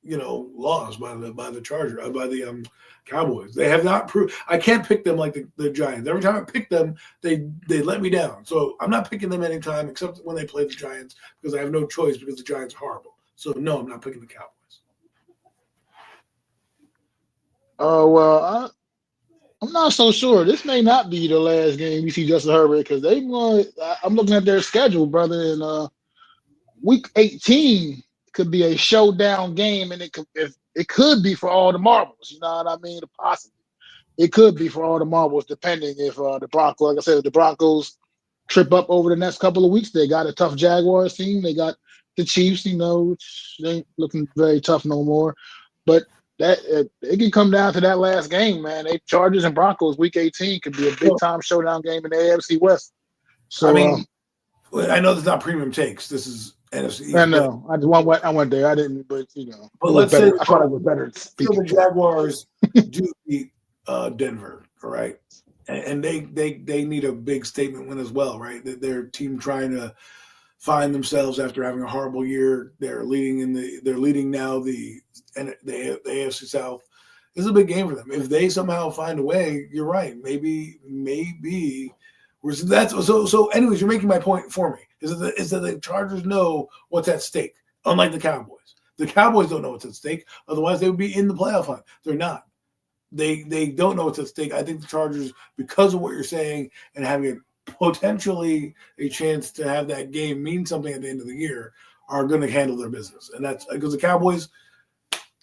loss by the Cowboys. They have not proved. I can't pick them like the Giants. Every time I pick them, they let me down. So I'm not picking them anytime except when they play the Giants because I have no choice because the Giants are horrible. So no, I'm not picking the Cowboys. Oh well, I'm not so sure. This may not be the last game we see Justin Herbert because I'm looking at their schedule, brother, and week 18 could be a showdown game, and it could be for all the marbles. You know what I mean? Possibly, it could be for all the marbles, depending if the Broncos, like I said, if the Broncos trip up over the next couple of weeks. They got a tough Jaguars team. They got the Chiefs, which they ain't looking very tough no more, but. It can come down to that last game, man. Chargers and Broncos week 18 could be a big time showdown game in the AFC West. So I know there's not premium takes. This is NFC East. I know. I went there. I didn't, but But let's say I thought it was better. The Jaguars do beat Denver, all right? and they need a big statement win as well, right? Their team trying to find themselves after having a horrible year. They're leading now the AFC South. This is a big game for them. If they somehow find a way, you're right. Maybe that's so. Anyways, you're making my point for me. Is that the Chargers know what's at stake, unlike the Cowboys. The Cowboys don't know what's at stake. Otherwise, they would be in the playoff hunt. They're not. They don't know what's at stake. I think the Chargers, because of what you're saying and having potentially a chance to have that game mean something at the end of the year, are going to handle their business. And that's because the Cowboys,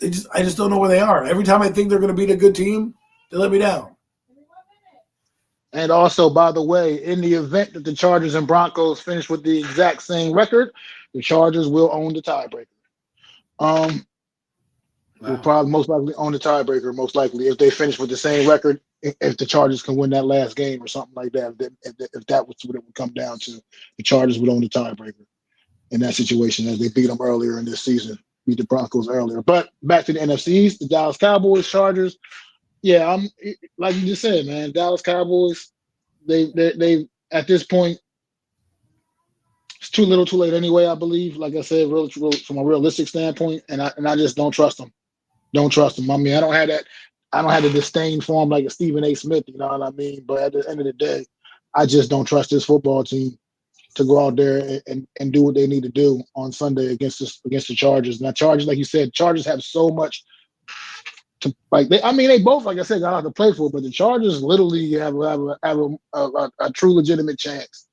I just don't know where they are. Every time I think they're going to beat a good team, they let me down. And also, by the way, in the event that the Chargers and Broncos finish with the exact same record, the Chargers will own the tiebreaker. Will probably most likely own the tiebreaker, most likely, if they finish with the same record, if the Chargers can win that last game or something like that. If that was what it would come down to, the Chargers would own the tiebreaker in that situation, as they beat them earlier in this season, beat the Broncos earlier. But back to the NFC East, the Dallas Cowboys, Chargers. Yeah, I'm like you just said, man. Dallas Cowboys, they at this point, it's too little, too late anyway. I believe, like I said, real from a realistic standpoint, and I just don't trust them. Don't trust them. I mean, I don't have the disdain for them like a Stephen A. Smith. You know what I mean? But at the end of the day, I just don't trust this football team to go out there and do what they need to do on Sunday against the Chargers. Now, Chargers, like you said, Chargers have so much to like. They both, like I said, got a lot to play for, but the Chargers literally have a true legitimate chance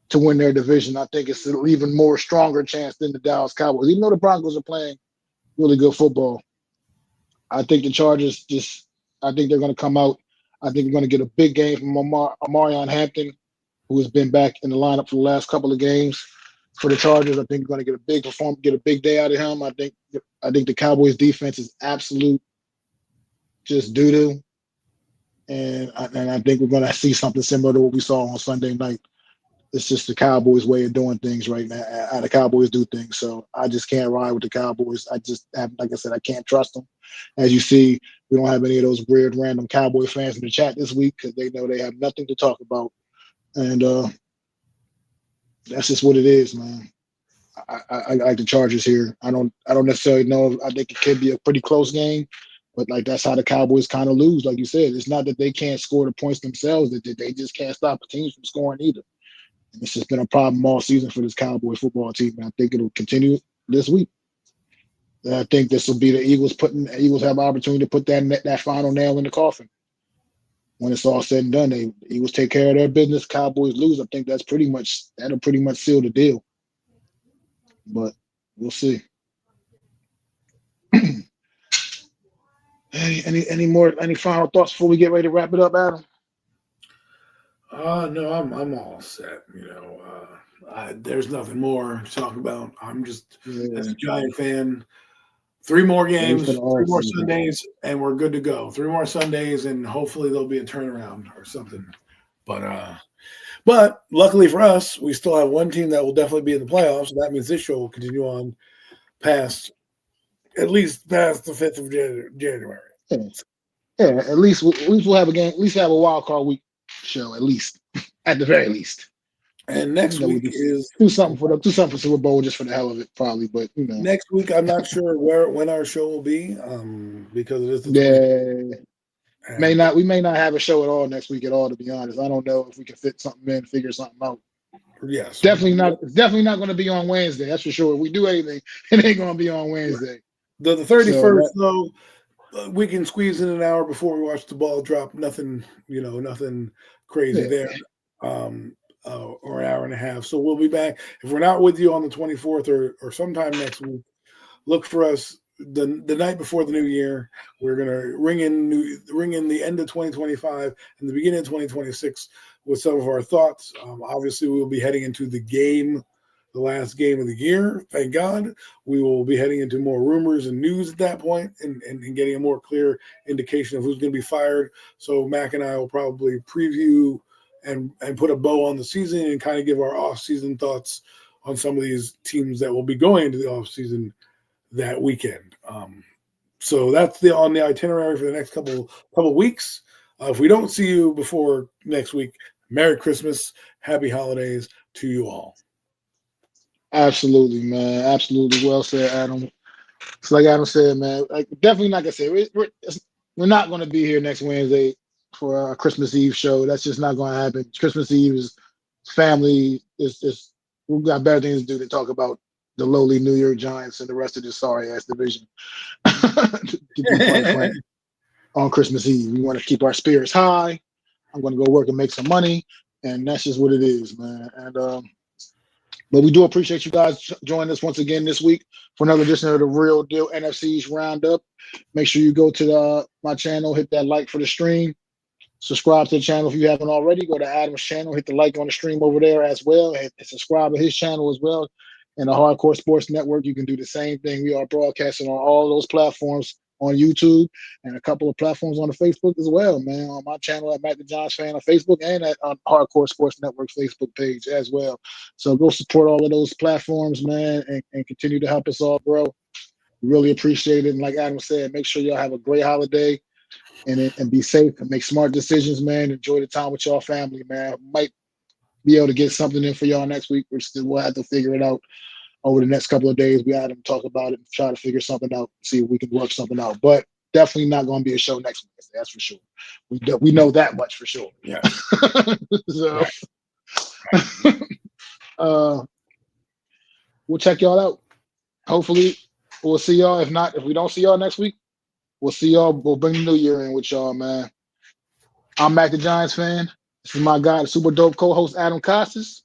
to win their division. I think it's an even more stronger chance than the Dallas Cowboys, even though the Broncos are playing really good football. I think the Chargers I think they're going to come out. I think we're going to get a big game from Omarion Hampton, who has been back in the lineup for the last couple of games for the Chargers. I think we're going to get a big performance, get a big day out of him. I think the Cowboys defense is absolute just doo-doo. And I think we're going to see something similar to what we saw on Sunday night. It's just the Cowboys' way of doing things right now, how the Cowboys do things. So I just can't ride with the Cowboys. I just have, like I said, I can't trust them. As you see, we don't have any of those weird random Cowboy fans in the chat this week because they know they have nothing to talk about. And that's just what it is, man. I like the Chargers here. I don't necessarily know. I think it could be a pretty close game, but like that's how the Cowboys kind of lose. Like you said, it's not that they can't score the points themselves; that they just can't stop the teams from scoring either. And it's just been a problem all season for this Cowboy football team, and I think it'll continue this week. And I think this will be the Eagles have an opportunity to put that final nail in the coffin. When it's all said and done, the Eagles take care of their business. Cowboys lose. I think that'll pretty much seal the deal. But we'll see. Any final thoughts before we get ready to wrap it up, Adam? No, I'm all set. There's nothing more to talk about. I'm just as a Giant fan. 3 more games, 3 more Sundays, and we're good to go. 3 more Sundays, and hopefully there'll be a turnaround or something. But luckily for us, we still have one team that will definitely be in the playoffs. So that means this show will continue on at least past the 5th of January. Yeah, at least we'll have a game. At least have a wild card week show. At least, at the very least. And next week is do something for Super Bowl just for the hell of it, probably. But next week I'm not sure when our show will be, because it is the 20th. We may not have a show at all next week at all. To be honest, I don't know if we can fit something in, figure something out. Yes, definitely not. It's definitely not going to be on Wednesday. That's for sure. If we do anything, it ain't going to be on Wednesday. The 31st, though, we can squeeze in an hour before we watch the ball drop. Nothing, nothing crazy there. Or an hour and a half. So we'll be back. If we're not with you on the 24th or sometime next week, look for us the night before the new year. We're gonna ring in the end of 2025 and the beginning of 2026 with some of our thoughts. Obviously, we will be heading into the last game of the year. Thank God. We will be heading into more rumors and news at that point and getting a more clear indication of who's going to be fired. So Mac and I will probably preview and put a bow on the season and kind of give our off-season thoughts on some of these teams that will be going into the off-season that weekend. So that's on the itinerary for the next couple weeks. If we don't see you before next week, Merry Christmas, Happy Holidays to you all. Absolutely, man. Absolutely. Well said, Adam. It's like Adam said, man. Like, definitely not gonna say we're not going to be here next Wednesday for a Christmas Eve show. That's just not going to happen. Christmas Eve is family. Is we've got better things to do than talk about the lowly New York Giants and the rest of this sorry ass division. To be quite frank, on Christmas Eve, we want to keep our spirits high. I'm going to go work and make some money, and that's just what it is, man. And but we do appreciate you guys joining us once again this week for another edition of the Real Deal NFC East Roundup. Make sure you go to my channel, hit that like for the stream. Subscribe to the channel if you haven't already. Go to Adam's channel, hit the like on the stream over there as well, and subscribe to his channel as well. And the Hardcore Sports Network, you can do the same thing. We are broadcasting on all those platforms on YouTube and a couple of platforms on the Facebook as well, man. On my channel at MacDaGiantsFan on Facebook and at Hardcore Sports Network Facebook page as well. So go support all of those platforms, man, and continue to help us all grow. Really appreciate it. And like Adam said, make sure y'all have a great holiday and be safe and make smart decisions, man. Enjoy the time with y'all family, man. Might be able to get something in for y'all next week. We'll have to figure it out over the next couple of days. We had to talk about it and try to figure something out, see if we can work something out. But definitely not going to be a show next week. That's for sure. We know that much for sure. Yeah. So, we'll check y'all out. Hopefully, we'll see y'all. If not, if we don't see y'all next week, we'll see y'all. We'll bring the new year in with y'all, man. I'm Mac the Giants fan. This is my guy, the super dope co-host, Adam Costas.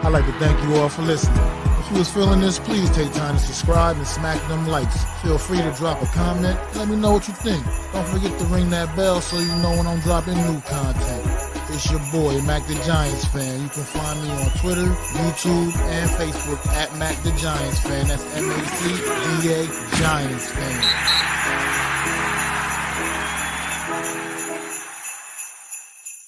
I'd like to thank you all for listening. If you was feeling this, please take time to subscribe and smack them likes. Feel free to drop a comment. Let me know what you think. Don't forget to ring that bell so you know when I'm dropping new content. It's your boy, Mac the Giants Fan. You can find me on Twitter, YouTube, and Facebook at Mac the Giants Fan. That's MacDa Giants Fan.